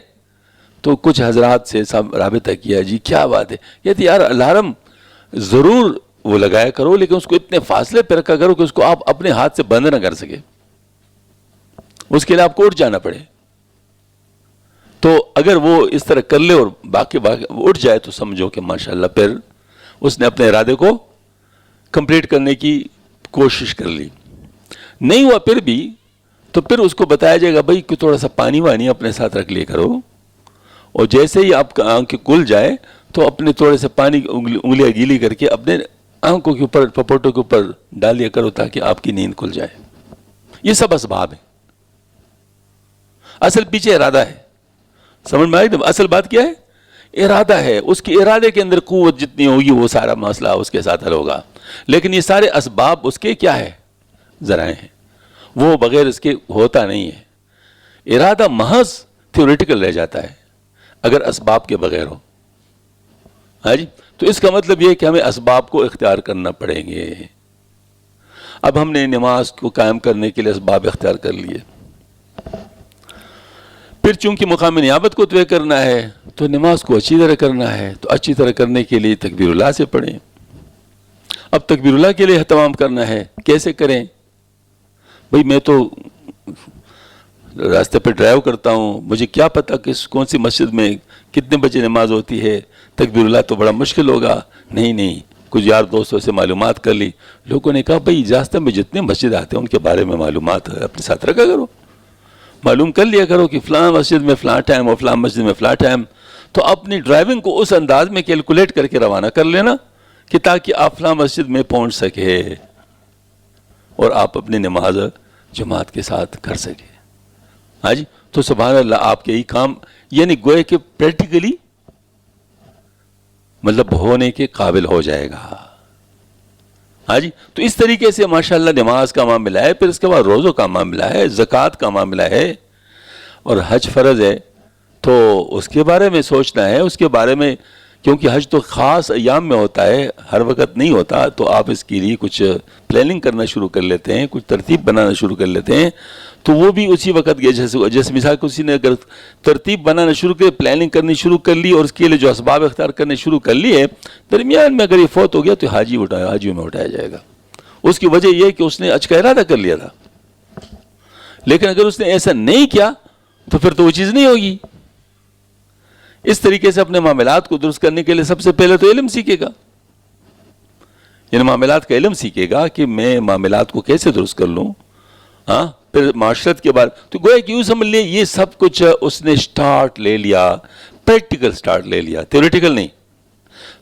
تو کچھ حضرات سے سب رابطہ کیا، جی کیا بات ہے؟ کہتے یار الارم ضرور وہ لگایا کرو، لیکن اس کو اتنے فاصلے پہ رکھا کرو کہ اس کو آپ اپنے ہاتھ سے بند نہ کر سکے، اس کے لیے آپ کو اٹھ جانا پڑے۔ تو اگر وہ اس طرح کر لے اور باقی اٹھ جائے تو سمجھو کہ ماشاءاللہ پھر اس نے اپنے ارادے کو کمپلیٹ کرنے کی کوشش کر لی۔ نہیں ہوا پھر بھی تو پھر اس کو بتایا جائے گا بھائی کہ تھوڑا سا پانی وانی اپنے ساتھ رکھ لیا کرو، اور جیسے ہی آپ کا آنکھ کھل جائے تو اپنے تھوڑے سے پانی انگلیاں گیلی کر کے اپنے آنکھوں کے اوپر پپوٹوں کے اوپر ڈال لیا کرو تاکہ آپ کی نیند کھل جائے۔ یہ سب اسباب ہیں، اصل پیچھے ارادہ ہے۔ سمجھ میں آئی؟ اصل بات کیا ہے؟ ارادہ ہے۔ اس کے ارادے کے اندر قوت جتنی ہوگی وہ سارا مسئلہ اس کے ساتھ حل ہوگا، لیکن یہ سارے اسباب اس کے کیا ہے؟ ذرائع ہیں، وہ بغیر اس کے ہوتا نہیں ہے۔ ارادہ محض تھیوریٹیکل رہ جاتا ہے اگر اسباب کے بغیر ہو۔ ہاں جی، تو اس کا مطلب یہ ہے کہ ہمیں اسباب کو اختیار کرنا پڑیں گے۔ اب ہم نے نماز کو قائم کرنے کے لیے اسباب اختیار کر لیے، پھر چونکہ مقام نیابت کو طے کرنا ہے تو نماز کو اچھی طرح کرنا ہے، تو اچھی طرح کرنے کے لیے تکبیر اللہ سے پڑھیں۔ اب تکبیر اللہ کے لیے اہتمام کرنا ہے، کیسے کریں؟ بھئی میں تو راستے پہ ڈرائیو کرتا ہوں، مجھے کیا پتہ کہ کون سی مسجد میں کتنے بجے نماز ہوتی ہے، تکبیر اللہ تو بڑا مشکل ہوگا۔ نہیں، کچھ یار دوستوں سے معلومات کر لی، لوگوں نے کہا بھئی اجازت میں جتنے مسجد آتے ہیں ان کے بارے میں معلومات اپنے ساتھ رکھا کرو، معلوم کر لیا کرو کہ فلاں مسجد میں فلاں ٹائم اور فلاں مسجد میں فلاں ٹائم، تو اپنی ڈرائیونگ کو اس انداز میں کیلکولیٹ کر کے روانہ کر لینا کہ تاکہ آپ فلاں مسجد میں پہنچ سکے اور آپ اپنی نماز جماعت کے ساتھ کر سکے۔ ہاں جی، تو سبحان اللہ آپ کے ہی کام، یعنی گوئے کہ پریکٹیکلی مطلب ہونے کے قابل ہو جائے گا۔ ہاں جی، تو اس طریقے سے ماشاءاللہ نماز کا معاملہ ہے، پھر اس کے بعد روزوں کا معاملہ ہے، زکوٰۃ کا معاملہ ہے، اور حج فرض ہے تو اس کے بارے میں سوچنا ہے، اس کے بارے میں، کیونکہ حج تو خاص ایام میں ہوتا ہے، ہر وقت نہیں ہوتا، تو آپ اس کے لیے کچھ پلاننگ کرنا شروع کر لیتے ہیں، کچھ ترتیب بنانا شروع کر لیتے ہیں، تو وہ بھی اسی وقت جیسے مثال کسی نے اگر ترتیب بنانا شروع کر، پلاننگ کرنی شروع کر لی اور اس کے لیے جو اسباب اختیار کرنے شروع کر لیے، درمیان میں اگر یہ فوت ہو گیا تو حاجیوں میں اٹھایا جائے گا۔ اس کی وجہ یہ ہے کہ اس نے حج کا ارادہ کر لیا تھا، لیکن اگر اس نے ایسا نہیں کیا تو پھر تو وہ چیز نہیں ہوگی۔ اس طریقے سے اپنے معاملات کو درست کرنے کے لیے سب سے پہلے تو علم سیکھے گا، یعنی معاملات کا علم سیکھے گا کہ میں معاملات کو کیسے درست کر لوں۔ ہاں، پھر معاشرت کے بعد تو گویا کہ یوں سمجھ لیں یہ سب کچھ اس نے سٹارٹ لے لیا، پریکٹیکل سٹارٹ لے لیا، تھیوریٹیکل نہیں۔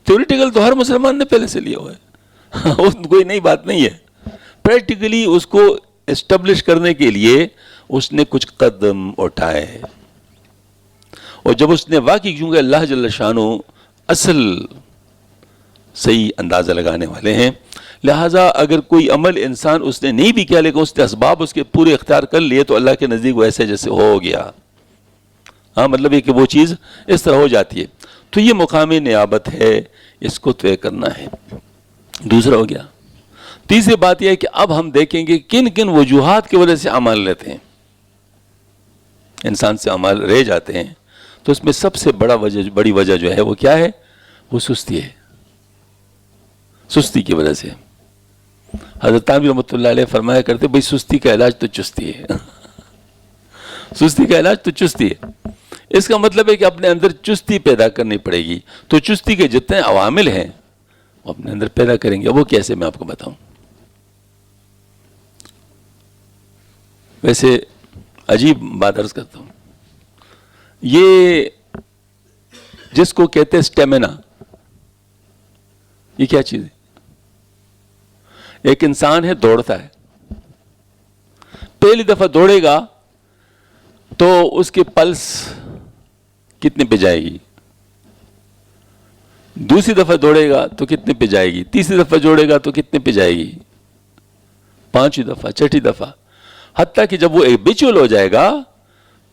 تھیوریٹیکل تو ہر مسلمان نے پہلے سے لیا ہوا ہے، کوئی نئی بات نہیں ہے۔ پریکٹیکلی اس کو اسٹیبلش کرنے کے لیے اس نے کچھ قدم اٹھائے، اور جب اس نے واقعی، کیونکہ اللہ جل شانہ اصل صحیح اندازہ لگانے والے ہیں، لہٰذا اگر کوئی عمل انسان اس نے نہیں بھی کیا لیکن اس نے اسباب اس کے پورے اختیار کر لیے تو اللہ کے نزدیک وہ ایسے جیسے ہو گیا۔ ہاں، مطلب یہ کہ وہ چیز اس طرح ہو جاتی ہے۔ تو یہ مقامی نیابت ہے، اس کو طے کرنا ہے۔ دوسرا ہو گیا۔ تیسری بات یہ ہے کہ اب ہم دیکھیں گے کن کن وجوہات کی وجہ سے اعمال لیتے ہیں، انسان سے اعمال رہ جاتے ہیں، تو اس میں سب سے بڑی وجہ جو ہے وہ کیا ہے؟ وہ سستی ہے، سستی کی وجہ سے۔ حضرت تانوی رحمۃ اللہ علیہ فرمایا کرتے بھئی سستی کا علاج تو چستی ہے، سستی کا علاج تو چستی ہے۔ اس کا مطلب ہے کہ اپنے اندر چستی پیدا کرنی پڑے گی، تو چستی کے جتنے عوامل ہیں وہ اپنے اندر پیدا کریں گے۔ وہ کیسے، میں آپ کو بتاؤں۔ ویسے عجیب بات عرض کرتا ہوں، یہ جس کو کہتے ہیں اسٹیمنا، یہ کیا چیز ہے؟ ایک انسان ہے، دوڑتا ہے، پہلی دفعہ دوڑے گا تو اس کے پلس کتنے پہ جائے گی، دوسری دفعہ دوڑے گا تو کتنے پہ جائے گی، تیسری دفعہ دوڑے گا تو کتنے پہ جائے گی، پانچویں دفعہ، چھٹی دفعہ، حتیٰ کہ جب وہ ہیبیچول ہو جائے گا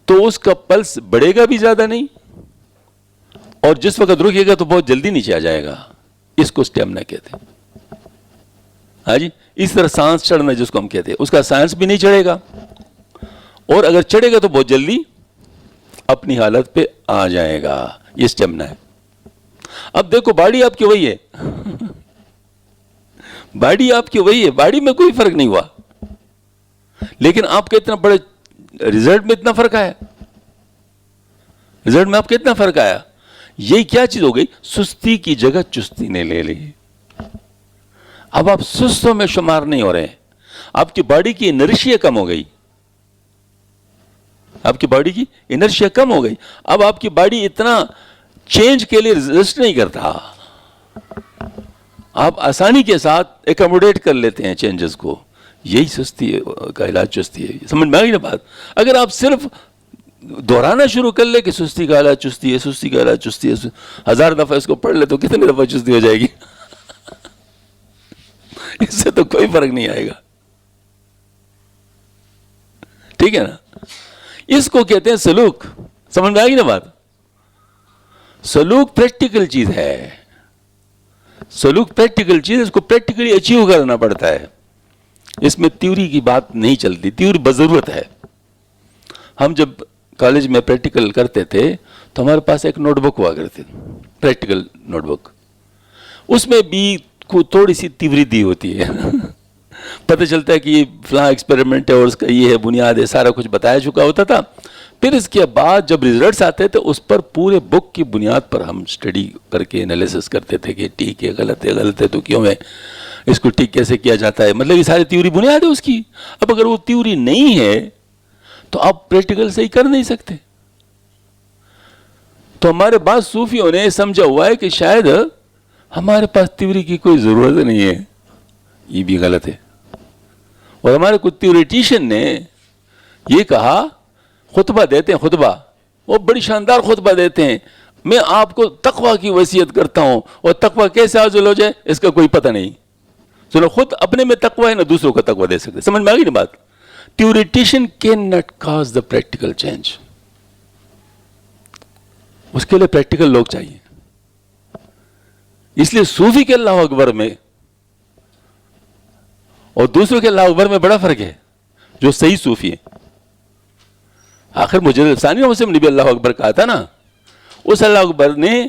تو اس کا پلس بڑھے گا بھی زیادہ نہیں، اور جس وقت رکے گا تو بہت جلدی نیچے آ جائے گا۔ اس کو اسٹیمنا کہتے ہیں۔ ہاں جی، اس طرح سانس چڑھنا جس کو ہم کہتے ہیں، اس کا سانس بھی نہیں چڑھے گا، اور اگر چڑھے گا تو بہت جلدی اپنی حالت پہ آ جائے گا. یہ اسٹیمنا ہے. اب دیکھو باڈی آپ کی وہی ہے, باڈی آپ کی وہی ہے, باڈی میں کوئی فرق نہیں ہوا, لیکن آپ کے اتنا بڑے رزلٹ میں اتنا فرق آیا, رزلٹ میں آپ کے اتنا فرق آیا. یہ کیا چیز ہو گئی؟ سستی کی جگہ چستی نے لے لی. اب آپ سستوں میں شمار نہیں ہو رہے ہیں, آپ کی باڈی کی انرشیا کم ہو گئی, آپ کی باڈی کی انرشیا کم ہو گئی. اب آپ کی باڈی اتنا چینج کے لیے ریزسٹ نہیں کرتا, آپ آسانی کے ساتھ ایکوموڈیٹ کر لیتے ہیں چینجز کو. یہی سستی کا علاج چستی ہے. سمجھ میں آ گئی نا بات؟ اگر آپ صرف دہرانا شروع کر لے کہ سستی کا علاج چستی ہے, سستی کا علاج چستی ہے, 1000 دفعہ اس کو پڑھ لے تو کتنے دفعہ چستی ہو جائے گی؟ اس سے تو کوئی فرق نہیں آئے گا. ٹھیک ہے نا؟ اس کو کہتے ہیں سلوک. سمجھ میں آ گئی نا بات؟ سلوک پریکٹیکل چیز ہے, سلوک پریکٹیکل چیز, اس کو پریکٹیکلی اچیو کرنا پڑتا ہے. اس میں تھیوری کی بات نہیں چلتی, تھیوری بضرورت ہے. ہم جب کالج میں پریکٹیکل کرتے تھے تو ہمارے پاس ایک نوٹ بک ہوا کرتی تھی, پریکٹیکل نوٹ بک. اس میں بھی تھوڑی سی تھیوری دی ہوتی ہے. پتہ چلتا ہے کہ یہ فلاں ایکسپیریمنٹ ہے اور اس کا یہ ہے, بنیاد ہے, سارا کچھ بتایا چکا ہوتا تھا. پھر اس کے بعد جب ریزلٹس آتے تھے اس پر پورے بک کی بنیاد پر ہم اسٹڈی کر کے انالیسس کرتے تھے کہ ٹھیک ہے, غلط ہے تو کیوں ہے, اس کو ٹھیک کیسے کیا جاتا ہے. مطلب یہ ساری تھیوری بنیاد ہے اس کی. اب اگر وہ تھیوری نہیں ہے تو آپ پریکٹیکل صحیح کر نہیں سکتے. تو ہمارے بعض صوفیوں نے سمجھا ہوا ہے کہ شاید ہمارے پاس تھیوری کی کوئی ضرورت نہیں ہے. یہ بھی غلط ہے. اور ہمارے کچھ تھیوریٹیشین نے یہ کہا, خطبہ دیتے ہیں, خطبہ وہ بڑی شاندار خطبہ دیتے ہیں, میں آپ کو تقویٰ کی وصیت کرتا ہوں, اور تقویٰ کیسے حاصل ہو جائے اس کا کوئی پتہ نہیں. چلو خود اپنے میں تقویٰ ہے, نہ دوسروں کا تقویٰ دے سکتے. سمجھ میں آ گئی نا بات؟ Theoretician can not cause the practical change. اس کے لیے پریکٹیکل لوگ چاہیے. اس لیے صوفی کے اللہ اکبر میں اور دوسروں کے اللہ اکبر میں بڑا فرق ہے. جو صحیح صوفی ہے, آخر مجدد ثانی مسلم نے بھی اللہ اکبر کہا تھا نا. اس اللہ اکبر نے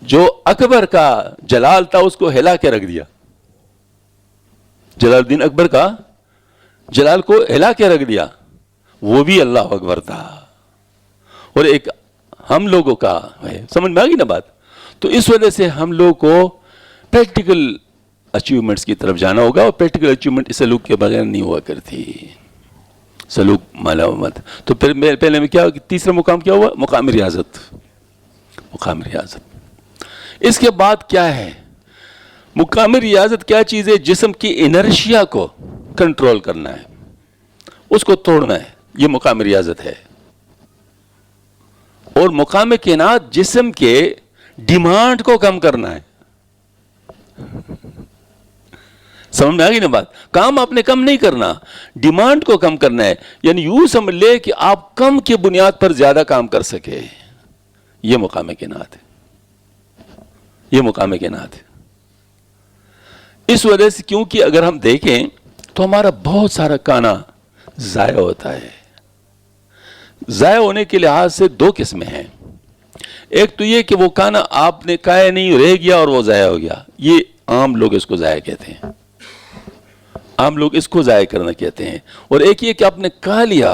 جو اکبر کا جلال تھا اس کو ہلا کے رکھ دیا. جلال الدین اکبر کا جلال کو ہلا کے رکھ دیا, وہ بھی اللہ اکبر تھا. اور ایک ہم لوگوں کا ہے. سمجھ میں آ گئی نا بات؟ تو اس وجہ سے ہم لوگ کو پریکٹیکل اچیومنٹس کی طرف جانا ہوگا, اور پریکٹیکل اچیومنٹ اس سلوک کے بغیر نہیں ہوا کرتی. سلوک معلومات. تو پھر پہلے میں کیا, تیسرا مقام کیا ہوا؟ مقام ریاضت. مقام ریاضت. اس کے بعد کیا ہے؟ مقام ریاضت کیا چیز ہے؟ جسم کی انرشیا کو کنٹرول کرنا ہے, اس کو توڑنا ہے. یہ مقام ریاضت ہے. اور مقام کائنات جسم کے ڈیمانڈ کو کم کرنا ہے. سمجھ میں آ گئی نا بات؟ کام آپ نے کم نہیں کرنا, ڈیمانڈ کو کم کرنا ہے. یعنی یوں سمجھ لے کہ آپ کم کی بنیاد پر زیادہ کام کر سکے. یہ مقام کائنات ہے. یہ مقام کائنات ہے. اس وجہ سے کیونکہ اگر ہم دیکھیں تو ہمارا بہت سارا کانا ضائع ہوتا ہے. ضائع ہونے کے لحاظ سے دو قسمیں ہیں. ایک تو یہ کہ وہ کانا آپ نے کھایا نہیں, رہ گیا اور وہ ضائع ہو گیا. یہ عام لوگ اس کو ضائع کہتے ہیں, عام لوگ اس کو ضائع کرنا کہتے ہیں. اور ایک یہ کہ آپ نے کھا لیا,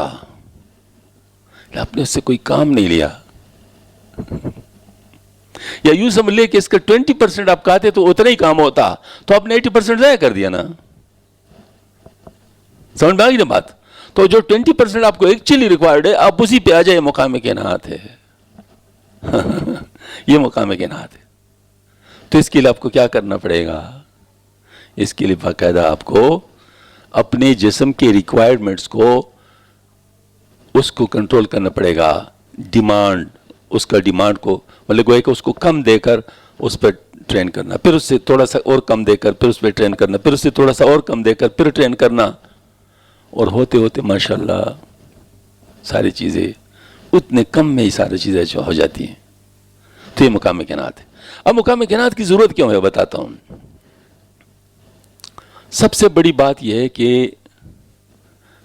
آپ نے اس سے کوئی کام نہیں لیا. یا یوں سمجھ لے کہ اس کا 20% آپ کھاتے تو اتنا ہی کام ہوتا, تو آپ نے 80% ضائع کر دیا نا. سمجھ میں آ گئی نا بات؟ تو جو 20% آپ کو ایکچولی ریکوائرڈ ہے, آپ اسی پہ آ جائے. مقام کائنات ہے. یہ مقام کائنات ہے. تو اس کے لیے آپ کو کیا کرنا پڑے گا؟ اس کے لیے باقاعدہ آپ کو اپنے جسم کے ریکوائرمنٹس کو اس کو کنٹرول کرنا پڑے گا. ڈیمانڈ, اس کا ڈیمانڈ کو مطلب گویا کہ اس کو کم دے کر اس پہ ٹرین کرنا, پھر اس سے تھوڑا سا اور کم دے کر پھر اس پہ ٹرین کرنا, پھر اس سے تھوڑا سا اور کم دے کر پھر ٹرین کرنا. اور ہوتے ہوتے ماشاءاللہ ساری چیزیں اتنے کم میں ہی ساری چیزیں ہو جاتی ہیں. تو یہ مقام کائنات ہے. اب مقام کائنات کی ضرورت کیوں ہے بتاتا ہوں. سب سے بڑی بات یہ ہے کہ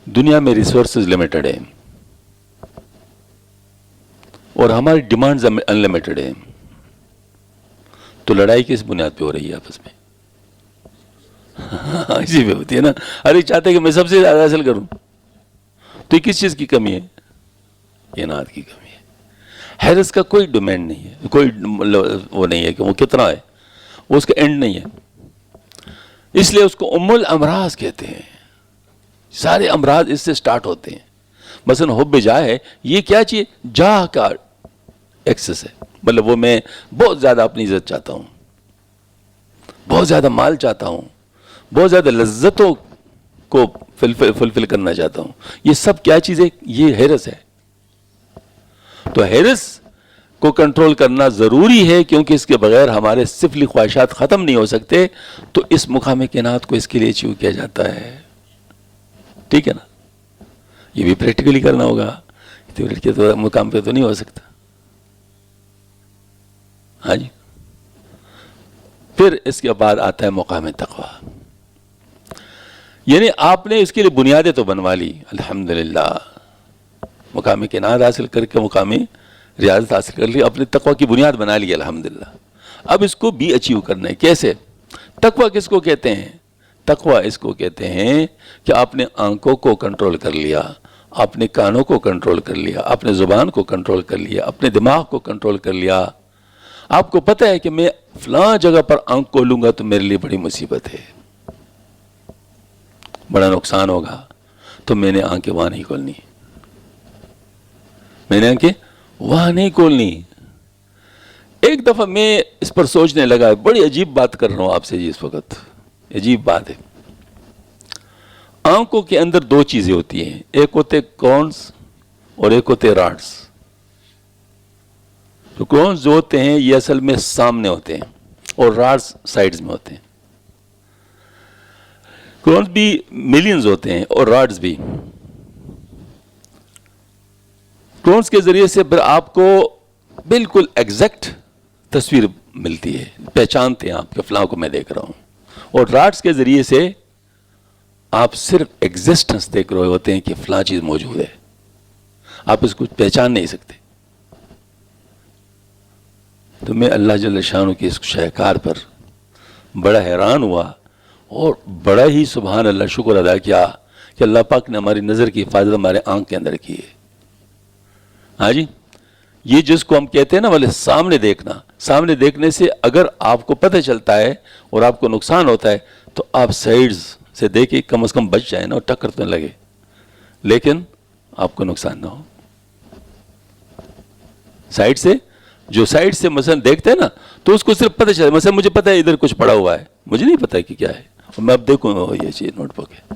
دنیا میں ریسورسز لمیٹڈ ہے. اور ہماری ڈیمانڈز انلمیٹڈ ہیں. تو لڑائی کس بنیاد پہ ہو رہی ہے آپس میں؟ اسی پہ ہوتی ہے نا. ارے چاہتے کہ میں سب سے زیادہ حاصل کروں. تو یہ کس چیز کی کمی ہے؟ اناد کی کمی ہے. حرص کا کوئی ڈومینڈ نہیں ہے, کوئی وہ نہیں ہے کہ وہ کتنا ہے, وہ اس کا اینڈ نہیں ہے. اس لیے اس کو ام الامراض کہتے ہیں. سارے امراض اس سے سٹارٹ ہوتے ہیں. مثلا حب جاہ ہے, یہ کیا چیز؟ جاہ کا ایکسس ہے. مطلب وہ میں بہت زیادہ اپنی عزت چاہتا ہوں, بہت زیادہ مال چاہتا ہوں, بہت زیادہ لذتوں کو فلفل کرنا چاہتا ہوں. یہ سب کیا چیز ہے؟ یہ حرص ہے. تو حرص کو کنٹرول کرنا ضروری ہے, کیونکہ اس کے بغیر ہمارے سفلی خواہشات ختم نہیں ہو سکتے. تو اس مقام کائنات کو اس کے لیے اچیو کیا جاتا ہے. ٹھیک ہے نا. یہ بھی پریکٹیکلی کرنا ہوگا, تھیوری کے مقام پہ تو نہیں ہو سکتا. ہاں جی. پھر اس کے بعد آتا ہے مقام تقویٰ. یعنی آپ نے اس کے لیے بنیادیں تو بنوا لی الحمدللہ, مقام قناعت حاصل کر کے مقام ریاضت حاصل کر لی, اپنے تقویٰ کی بنیاد بنا لی الحمدللہ. اب اس کو بھی اچیو کرنا ہے. کیسے؟ تقویٰ کس کو کہتے ہیں؟ تقویٰ اس کو کہتے ہیں کہ آپ نے آنکھوں کو کنٹرول کر لیا, آپ نے کانوں کو کنٹرول کر لیا, آپ نے زبان کو کنٹرول کر لیا, اپنے دماغ کو کنٹرول کر لیا. آپ کو پتہ ہے کہ میں فلاں جگہ پر آنکھ کھولوں گا تو میرے لیے بڑی مصیبت ہے, بڑا نقصان ہوگا, تو میں نے آنکھیں وہاں نہیں کھولنی, میں نے آنکھیں وہاں نہیں کھولنی. ایک دفعہ میں اس پر سوچنے لگا, بڑی عجیب بات کر رہا ہوں آپ سے جی اس وقت, عجیب بات ہے. آنکھوں کے اندر دو چیزیں ہوتی ہیں, ایک ہوتے کونز اور ایک ہوتے راڈز. تو کونز جو ہوتے ہیں یہ اصل میں سامنے ہوتے ہیں اور راڈز سائڈز میں ہوتے ہیں. کونز بھی ملینز ہوتے ہیں اور راڈز بھی. کونز کے ذریعے سے پھر آپ کو بالکل ایگزیکٹ تصویر ملتی ہے, پہچانتے ہیں آپ کہ فلاں کو میں دیکھ رہا ہوں. اور راڈز کے ذریعے سے آپ صرف ایگزسٹنس دیکھ رہے ہوتے ہیں کہ فلاں چیز موجود ہے, آپ اس کو پہچان نہیں سکتے. تو میں اللہ جل شانہ کی اس شاہکار پر بڑا حیران ہوا اور بڑا ہی سبحان اللہ شکر ادا کیا کہ اللہ پاک نے ہماری نظر کی حفاظت ہمارے آنکھ کے اندر کی ہے. ہاں جی. یہ جس کو ہم کہتے ہیں نا والے سامنے دیکھنا, سامنے دیکھنے سے اگر آپ کو پتہ چلتا ہے اور آپ کو نقصان ہوتا ہے تو آپ سائڈز سے دیکھیں, کم از کم بچ جائیں نا اور ٹکر تو نہ لگے, لیکن آپ کو نقصان نہ ہو. سائڈ سے, جو سائڈ سے مثلا دیکھتے ہیں نا تو اس کو صرف پتہ چلتا ہے, مثلا مجھے پتہ ہے ادھر کچھ پڑا ہوا ہے, مجھے نہیں پتہ کہ کیا ہے, اور میں اب دیکھوں یہ چیز نوٹ بک ہے.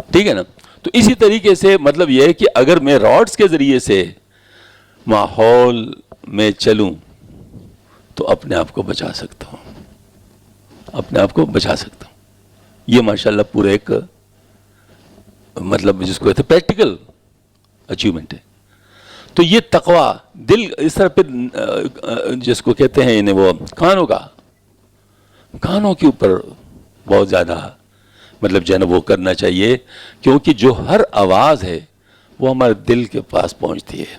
ٹھیک ہے نا. تو اسی طریقے سے مطلب یہ ہے کہ اگر میں راڈز کے ذریعے سے ماحول میں چلوں تو اپنے آپ کو بچا سکتا ہوں, اپنے آپ کو بچا سکتا ہوں. یہ ماشاءاللہ پورا ایک مطلب جس کو کہتے ہیں پریکٹیکل اچیومنٹ ہے. تو یہ تقویٰ دل اس طرح پہ جس کو کہتے ہیں انہیں وہ کانوں کے اوپر بہت زیادہ مطلب جو ہے نا وہ کرنا چاہیے, کیونکہ جو ہر آواز ہے وہ ہمارے دل کے پاس پہنچتی ہے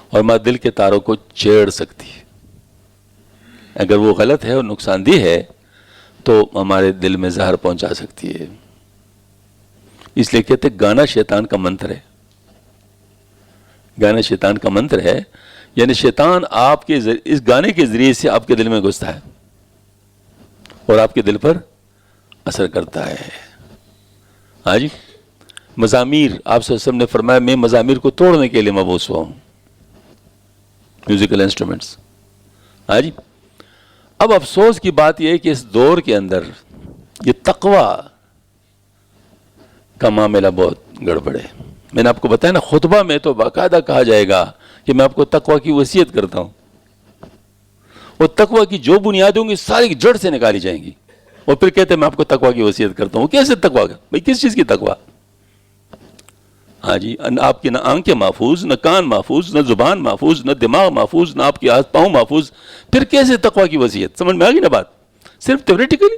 اور ہمارے دل کے تاروں کو چھیڑ سکتی ہے. اگر وہ غلط ہے اور نقصان دہ ہے تو ہمارے دل میں زہر پہنچا سکتی ہے. اس لیے کہتے ہیں گانا شیطان کا منتر ہے, گانا شیطان کا منتر ہے. یعنی شیطان آپ کے اس گانے کے ذریعے سے آپ کے دل میں گھستا ہے اور آپ کے دل پر اثر کرتا ہے. ہاں جی. مزامیر, آپ صلی اللہ علیہ وسلم نے فرمایا میں مزامیر کو توڑنے کے لیے مبعوث ہوا ہوں, میوزیکل انسٹرومنٹس. ہاں جی. اب افسوس کی بات یہ ہے کہ اس دور کے اندر یہ تقویٰ کا معاملہ بہت گڑبڑ ہے. میں نے آپ کو بتایا نا خطبہ میں تو باقاعدہ کہا جائے گا کہ میں آپ کو تقویٰ کی وصیت کرتا ہوں, اور تقویٰ کی جو بنیادیں ہوں گی ساری جڑ سے نکالی جائیں گی, اور پھر کہتے ہیں میں آپ کو تقویٰ کی وصیت کرتا ہوں. کیسے تقویٰ کا بھائی, کس چیز کی تقویٰ؟ ہاں جی. آپ کی نہ آنکھیں محفوظ, نہ کان محفوظ, نہ زبان محفوظ, نہ دماغ محفوظ, نہ آپ کے ہاتھ پاؤں محفوظ, پھر کیسے تقویٰ کی وصیت؟ سمجھ میں آ گئی نا بات؟ صرف تھیوریٹیکلی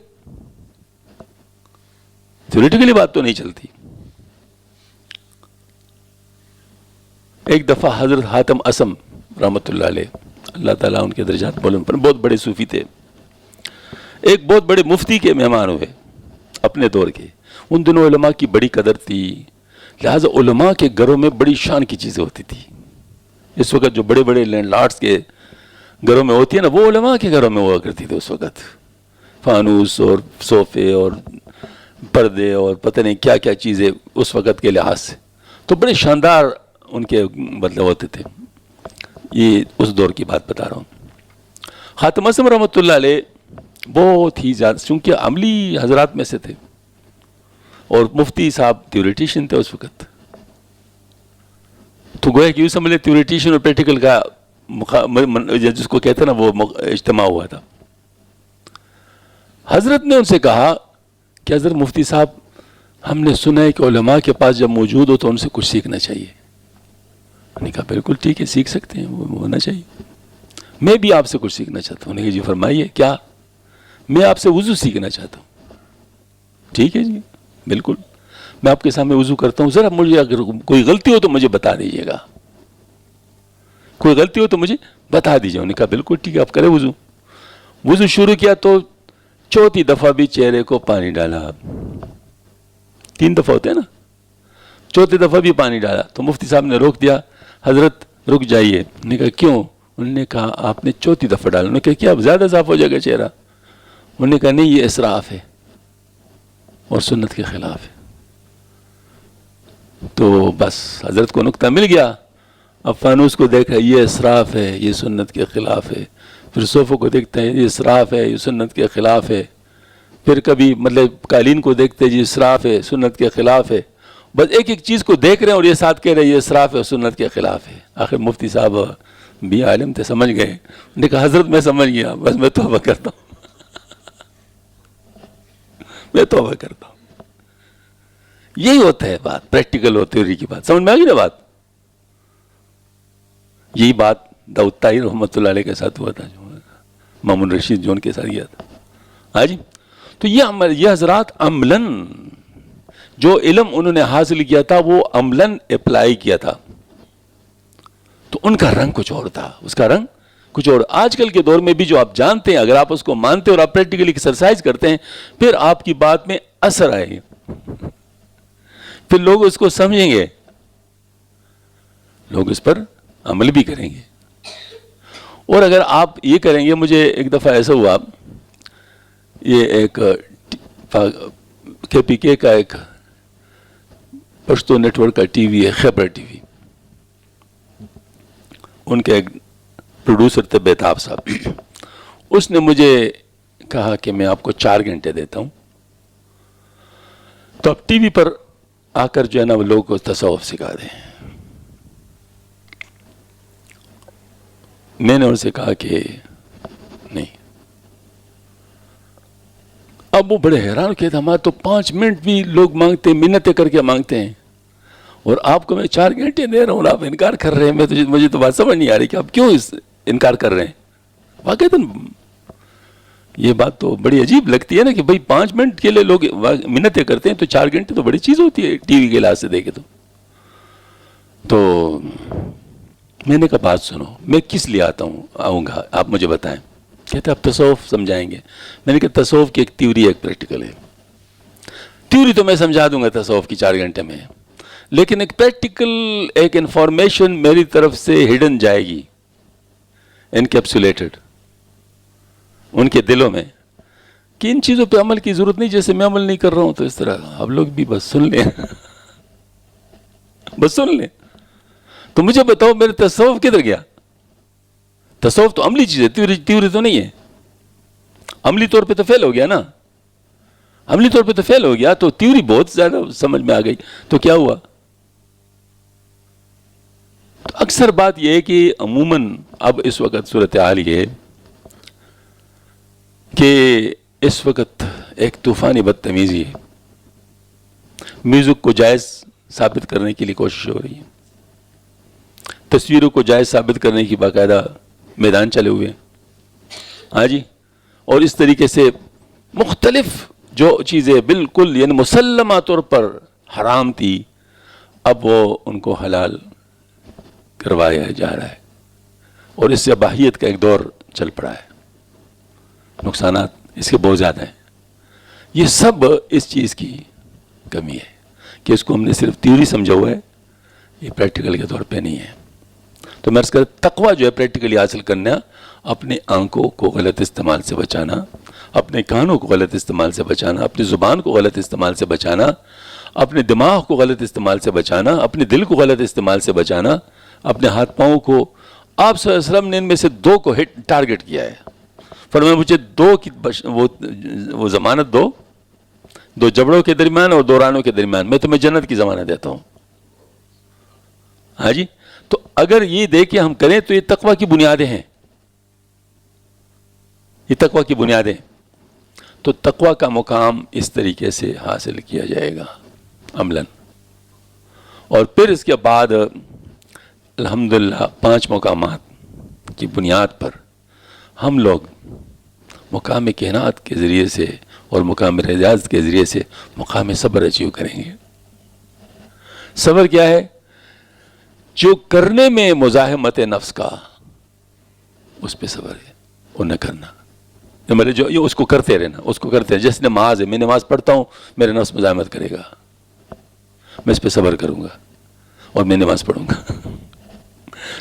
بات تو نہیں چلتی. ایک دفعہ حضرت حاتم اسم رحمۃ اللہ علیہ، اللہ تعالیٰ ان کے درجات بلند پر، بہت بڑے صوفی تھے، ایک بہت بڑے مفتی کے مہمان ہوئے اپنے دور کے. ان دنوں علماء کی بڑی قدر تھی، لہٰذا علماء کے گھروں میں بڑی شان کی چیزیں ہوتی تھی. اس وقت جو بڑے بڑے لینڈ لارڈس کے گھروں میں ہوتی ہے نا، وہ علماء کے گھروں میں ہوا کرتی تھی. اس وقت فانوس اور صوفے اور پردے اور پتہ نہیں کیا کیا چیزیں اس وقت کے لحاظ سے، تو بڑے شاندار ان کے بدلے ہوتے تھے. یہ اس دور کی بات بتا رہا ہوں. حاتم اسم رحمۃ اللہ علیہ بہت ہی زیادہ، چونکہ عملی حضرات میں سے تھے اور مفتی صاحب تھیوریٹیشین تھے اس وقت، تو گویا کہ یوں سمجھ لیں تھیوریٹیشین اور پریکٹیکل کا جس کو کہتے ہیں نا وہ اجتماع ہوا تھا. حضرت نے ان سے کہا کہ حضرت مفتی صاحب، ہم نے سنا ہے کہ علماء کے پاس جب موجود ہو تو ان سے کچھ سیکھنا چاہیے. میں نے کہا بالکل ٹھیک ہے، سیکھ سکتے ہیں، وہ ہونا چاہیے. میں بھی آپ سے کچھ سیکھنا چاہتا ہوں. نے کہا جی فرمائیے کیا؟ میں آپ سے وضو سیکھنا چاہتا ہوں. ٹھیک ہے جی بالکل، میں آپ کے سامنے وضو کرتا ہوں، ذرا مجھے اگر کوئی غلطی ہو تو مجھے بتا دیجیے گا، کوئی غلطی ہو تو مجھے بتا دیجیے. انہوں نے کہا بالکل ٹھیک ہے، آپ کریں وضو. وضو شروع کیا تو چوتھی دفعہ بھی چہرے کو پانی ڈالا. 3 دفعہ ہوتے ہیں نا، چوتھی دفعہ بھی پانی ڈالا تو مفتی صاحب نے روک دیا، حضرت رک جائیے. انہوں نے کہا کیوں؟ انہوں نے کہا آپ نے چوتھی دفعہ ڈالا. انہوں نے کہا کیا اب زیادہ صاف ہو جائے گا چہرہ؟ انہوں نے کہا نہیں، یہ اسراف ہے اور سنت کے خلاف ہے. تو بس حضرت کو نقطہ مل گیا. اب فانوس کو دیکھا یہ اسراف ہے، یہ سنت کے خلاف ہے. پھر صوفوں کو دیکھتے ہیں یہ اسراف ہے، یہ سنت کے خلاف ہے. پھر کبھی مطلب قالین کو دیکھتے ہیں یہ اسراف ہے، سنت کے خلاف ہے. بس ایک ایک چیز کو دیکھ رہے ہیں اور یہ ساتھ کہہ رہے ہیں یہ اسراف ہے اور سنت کے خلاف ہے. آخر مفتی صاحب بھی عالم تھے، سمجھ گئے. انہوں نے کہا حضرت میں سمجھ گیا، بس میں توبہ کرتا ہوں میں توبہ کرتا ہوں. یہی ہوتا ہے بات، پریکٹیکل اور تھیوری کی بات. سمجھ میں آ گئی نا بات؟ یہی بات داؤد طاہر رحمۃ اللہ علیہ کے ساتھ ہوا تھا، جو مامون رشید جو ان کے ساتھ گیا تھا. ہاں جی. تو یہ حضرات عملاً جو علم انہوں نے حاصل کیا تھا وہ عملاً اپلائی کیا تھا، تو ان کا رنگ کچھ اور تھا، اس کا رنگ کچھ اور. آج کل کے دور میں بھی جو آپ جانتے ہیں، اگر آپ اس کو مانتے ہیں اور آپ پریکٹیکلی ایکسرسائز کرتے ہیں، پھر آپ کی بات میں اثر آئے گا، پھر لوگ اس کو سمجھیں گے، لوگ اس پر عمل بھی کریں گے. اور اگر آپ یہ کریں گے، مجھے ایک دفعہ ایسا ہوا، یہ ایک کے پی کے کا ایک پشتو نیٹ ورک کا ٹی وی ہے، خیبر ٹی وی، ان کے ایک پروڈیوسر تھے بیتاب صاحب. اس نے مجھے کہا کہ میں آپ کو 4 گھنٹے دیتا ہوں، تو آپ ٹی وی پر آ کر جو ہے نا وہ لوگوں کو تصوف سکھا دیں. میں نے ان سے کہا کہ نہیں. اب وہ بڑے حیران کہتے ہمارے تو 5 منٹ بھی لوگ مانگتے ہیں، منتیں کر کے مانگتے ہیں، اور آپ کو میں 4 گھنٹے دے رہا ہوں اور آپ انکار کر رہے ہیں. مجھے تو بات سمجھ نہیں آ رہی کہ آپ کیوں انکار کر رہے ہیں. واقعی یہ بات تو بڑی عجیب لگتی ہے نا کہ بھائی 5 منٹ کے لیے لوگ منتیں کرتے ہیں، تو 4 گھنٹے تو بڑی چیز ہوتی ہے ٹی وی کے لحاظ سے دیکھے تو میں نے کہا بات سنو، میں کس لیے آؤں گا آپ مجھے بتائیں. کہتے آپ تصوف سمجھائیں گے. میں نے کہا تصوف کی ایک تھیوری ایک پریکٹیکل ہے. تھیوری تو میں سمجھا دوں گا تصوف کی 4 گھنٹے میں، لیکن ایک پریکٹیکل ایک انفارمیشن میری طرف سے ہڈن جائے گی، انکیپسولیٹڈ ان کے دلوں میں، کہ ان چیزوں پہ عمل کی ضرورت نہیں. جیسے میں عمل نہیں کر رہا ہوں تو اس طرح آپ لوگ بھی بس سن لیں بس سن لیں. تو مجھے بتاؤ میرے تصوف کدھر گیا؟ تصوف تو عملی چیز ہے، تیوری تو نہیں ہے. عملی طور پہ تو فیل ہو گیا نا، عملی طور پہ تو فیل ہو گیا. تو تیوری بہت زیادہ سمجھ میں آ گئی. تو کیا ہوا؟ تو اکثر بات یہ ہے کہ عموماً اب اس وقت صورتحال یہ ہے کہ اس وقت ایک طوفانی بدتمیزی ہے. میوزک کو جائز ثابت کرنے کے لیے کوشش ہو رہی ہے، تصویروں کو جائز ثابت کرنے کی باقاعدہ میدان چلے ہوئے ہیں. ہاں جی. اور اس طریقے سے مختلف جو چیزیں بالکل یعنی مسلمہ طور پر حرام تھی، اب وہ ان کو حلال کروایا جا رہا ہے، اور اس سے اباحیت کا ایک دور چل پڑا ہے، نقصانات اس کے بہت زیادہ ہیں۔ یہ سب اس چیز کی کمی ہے کہ اس کو ہم نے صرف تھیوری سمجھا ہوا ہے، یہ پریکٹیکل کے طور پہ نہیں ہے۔ تو میں اس کا تقویٰ جو ہے پریکٹیکلی حاصل کرنا، اپنے آنکھوں کو غلط استعمال سے بچانا، اپنے کانوں کو غلط استعمال سے بچانا، اپنی زبان کو غلط استعمال سے بچانا، اپنے دماغ کو غلط استعمال سے بچانا، اپنے دل کو غلط استعمال سے بچانا، اپنے ہاتھ پاؤں کو۔ آپ صلی اللہ علیہ وسلم نے ان میں سے 2 کو ٹارگٹ کیا ہے، فرمایا مجھے 2 کی وہ ضمانت دو، 2 جبڑوں کے درمیان اور 2 رانوں کے درمیان، میں تمہیں جنت کی ضمانت دیتا ہوں۔ ہاں جی، تو اگر یہ دے کے ہم کریں تو یہ تقویٰ کی بنیادیں ہیں، یہ تقویٰ کی بنیادیں۔ تو تقویٰ کا مقام اس طریقے سے حاصل کیا جائے گا عملاً، اور پھر اس کے بعد الحمدللہ 5 مقامات کی بنیاد پر ہم لوگ مقام کائنات کے ذریعے سے اور مقام رضایت کے ذریعے سے مقام صبر اچیو کریں گے۔ صبر کیا ہے؟ جو کرنے میں مزاحمت نفس کا، اس پہ صبر ہے، اور نہ کرنا، مطلب جو یہ اس کو کرتے رہنا، اس کو کرتے رہنا۔ جیسے نماز ہے، میں نماز پڑھتا ہوں، میرے نفس مزاحمت کرے گا، میں اس پہ صبر کروں گا اور میں نماز پڑھوں گا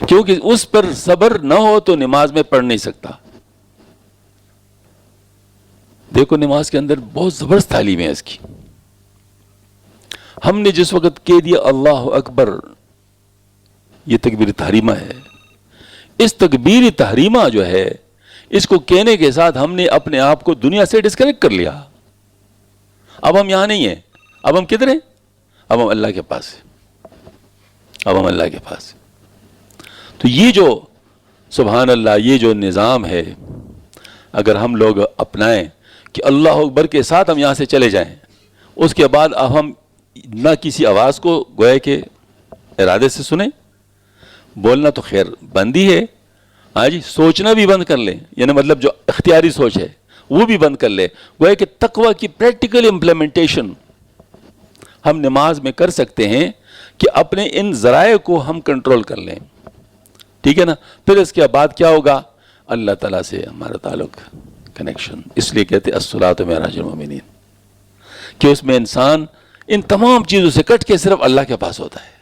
کیونکہ اس پر صبر نہ ہو تو نماز میں پڑھ نہیں سکتا۔ دیکھو نماز کے اندر بہت زبردست تعلیم ہے اس کی۔ ہم نے جس وقت کہہ دیا اللہ اکبر، یہ تکبیر تحریمہ ہے، اس تکبیر تحریمہ جو ہے، اس کو کہنے کے ساتھ ہم نے اپنے آپ کو دنیا سے ڈسکنیکٹ کر لیا۔ اب ہم یہاں نہیں ہیں، اب ہم کدھر ہیں؟ اب ہم اللہ کے پاس ہیں، اب ہم اللہ کے پاس ہیں۔ تو یہ جو سبحان اللہ، یہ جو نظام ہے، اگر ہم لوگ اپنائیں کہ اللہ اکبر کے ساتھ ہم یہاں سے چلے جائیں، اس کے بعد اب ہم نہ کسی آواز کو گویا کہ ارادے سے سنیں، بولنا تو خیر بند ہی ہے، ہاں جی، سوچنا بھی بند کر لیں، یعنی مطلب جو اختیاری سوچ ہے وہ بھی بند کر لیں۔ گویا کہ تقویٰ کی پریکٹیکل امپلیمنٹیشن ہم نماز میں کر سکتے ہیں کہ اپنے ان ذرائع کو ہم کنٹرول کر لیں، ٹھیک ہے نا۔ پھر اس کے بعد کیا ہوگا؟ اللہ تعالیٰ سے ہمارا تعلق، کنیکشن۔ اس لیے کہتے الصلاۃ معراج المومنین، کہ اس میں انسان ان تمام چیزوں سے کٹ کے صرف اللہ کے پاس ہوتا ہے،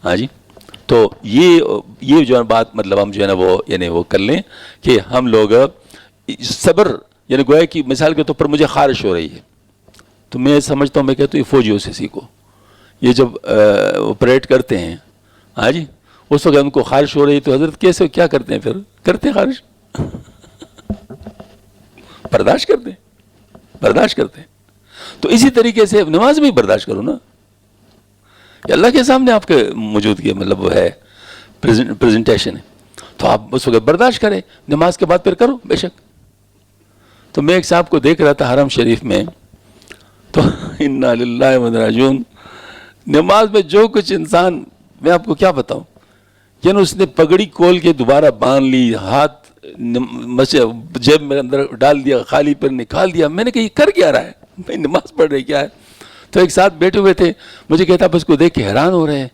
ہاں جی۔ تو یہ جو بات مطلب ہم جو ہے نا وہ یعنی وہ کر لیں کہ ہم لوگ صبر، یعنی گویا کہ مثال کے طور پر مجھے خارش ہو رہی ہے، تو میں سمجھتا ہوں، میں کہتا ہوں یہ فوجیوں سے سیکھو، یہ جب آپریٹ کرتے ہیں، ہاں جی، اس وقت ان کو خارش ہو رہی ہے تو حضرت کیسے کیا کرتے ہیں؟ پھر کرتے ہیں خارش برداشت کرتے ہیں، برداشت کرتے ہیں۔ تو اسی طریقے سے نماز میں برداشت کرو نا، کہ اللہ کے سامنے آپ کے موجودگی مطلب وہ ہے، پریزنٹیشن ہے، تو آپ اس وقت برداشت کریں، نماز کے بعد پھر کرو بے شک۔ تو میں ایک صاحب کو دیکھ رہا تھا حرم شریف میں، تو انا للہ و انا راجعون، نماز میں جو کچھ انسان، میں آپ کو کیا بتاؤں، یعنی اس نے پگڑی کھول کے دوبارہ باندھ لی، ہاتھ جیب میں اندر ڈال دیا، خالی پر نکال دیا۔ میں نے کہا یہ کر کیا رہا ہے؟ میں نماز پڑھ رہی کیا ہے؟ تو ایک ساتھ بیٹھے ہوئے تھے، مجھے کہتا آپ اس کو دیکھ کے حیران ہو رہے ہیں۔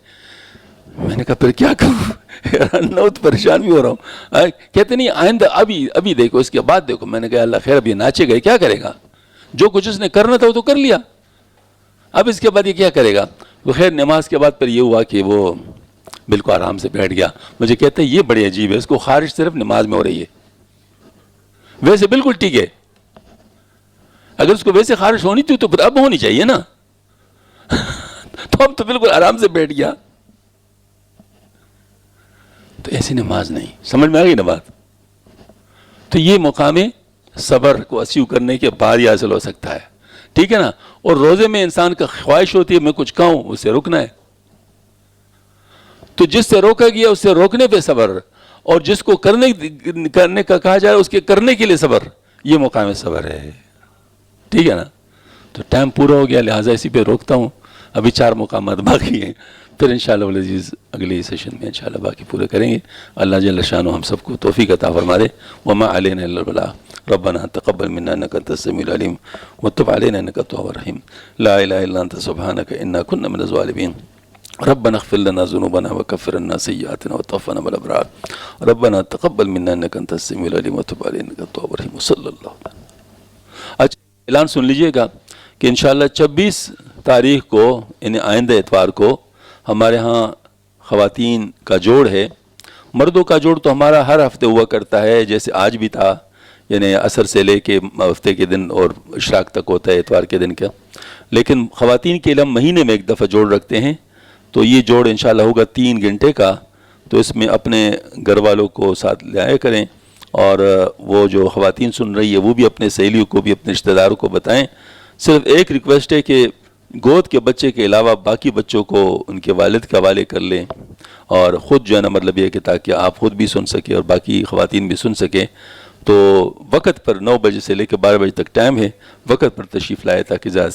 میں نے کہا پھر کیا کروں، حیران نہ ہو تو پریشان بھی ہو رہا ہوں۔ کہتے نہیں آئندہ ابھی دیکھو، اس کے بعد دیکھو۔ میں نے کہا اللہ خیر، اب یہ ناچے گئے کیا کرے گا؟ جو کچھ اس نے کرنا تھا وہ تو کر لیا، اب اس کے بعد یہ کیا کرے گا؟ وہ خیر نماز کے بعد پھر یہ ہوا کہ وہ بالکل آرام سے بیٹھ گیا۔ مجھے کہتے ہیں یہ بڑی عجیب ہے، اس کو خارش صرف نماز میں ہو رہی ہے، ویسے بالکل ٹھیک ہے۔ اگر اس کو ویسے خارش ہونی تھی تو پھر اب ہونی چاہیے نا تو اب تو بالکل آرام سے بیٹھ گیا۔ تو ایسی نماز نہیں، سمجھ میں آ گئی نا بات؟ تو یہ مقام صبر کو اچیو کرنے کے بعد ہی حاصل ہو سکتا ہے، ٹھیک ہے نا۔ اور روزے میں انسان کا خواہش ہوتی ہے میں کچھ کھاؤں، اسے رکنا ہے، تو جس سے روکا گیا اس سے روکنے پہ صبر، اور جس کو کرنے کا کہا جائے اس کے کرنے کے لیے صبر، یہ مقام صبر ہے، ٹھیک ہے نا۔ تو ٹائم پورا ہو گیا، لہٰذا اسی پہ روکتا ہوں، ابھی 4 مقامات باقی ہیں، پھر انشاءاللہ العزیز اگلی سیشن میں انشاءاللہ باقی پورے کریں گے۔ اللہ جل شانہ ہم سب کو توفیق عطا فرما دے۔ وما علینا الا البلاغ، ربنا تقبل منا انک انت السمیع العلیم وتب علینا انک التواب الرحیم، لا الہ الا انت سبحانک انا کنا من الظالمین۔ ربنا اغفر لنا ذنوبنا وكفر عنا سيئاتنا وتوفنا مع الابرار ربنا تقبل منا انك انت السميع العليم وتب علينا انك انت التواب الرحيم صلی اللہ علیہ وسلم۔ اچھا اعلان سن لیجئے گا کہ انشاءاللہ 26 تاریخ کو یعنی آئندہ اتوار کو ہمارے ہاں خواتین کا جوڑ ہے۔ مردوں کا جوڑ تو ہمارا ہر ہفتے ہوا کرتا ہے، جیسے آج بھی تھا، یعنی عصر سے لے کے ہفتے کے دن اور اشراق تک ہوتا ہے اتوار کے دن کا، لیکن خواتین کے لیے ہم مہینے میں ایک دفعہ جوڑ رکھتے ہیں۔ تو یہ جوڑ انشاءاللہ ہوگا 3 گھنٹے کا، تو اس میں اپنے گھر والوں کو ساتھ لے آیا کریں، اور وہ جو خواتین سن رہی ہے وہ بھی اپنے سہیلیوں کو بھی اپنے رشتہ داروں کو بتائیں۔ صرف ایک ریکویسٹ ہے کہ گود کے بچے کے علاوہ باقی بچوں کو ان کے والد کے حوالے کر لیں، اور خود جو ہے نا مطلب یہ کہ تاکہ آپ خود بھی سن سکیں اور باقی خواتین بھی سن سکیں۔ تو وقت پر 9 بجے سے لے کے 12 بجے تک ٹائم ہے، وقت پر تشریف لائے تاکہ زیادہ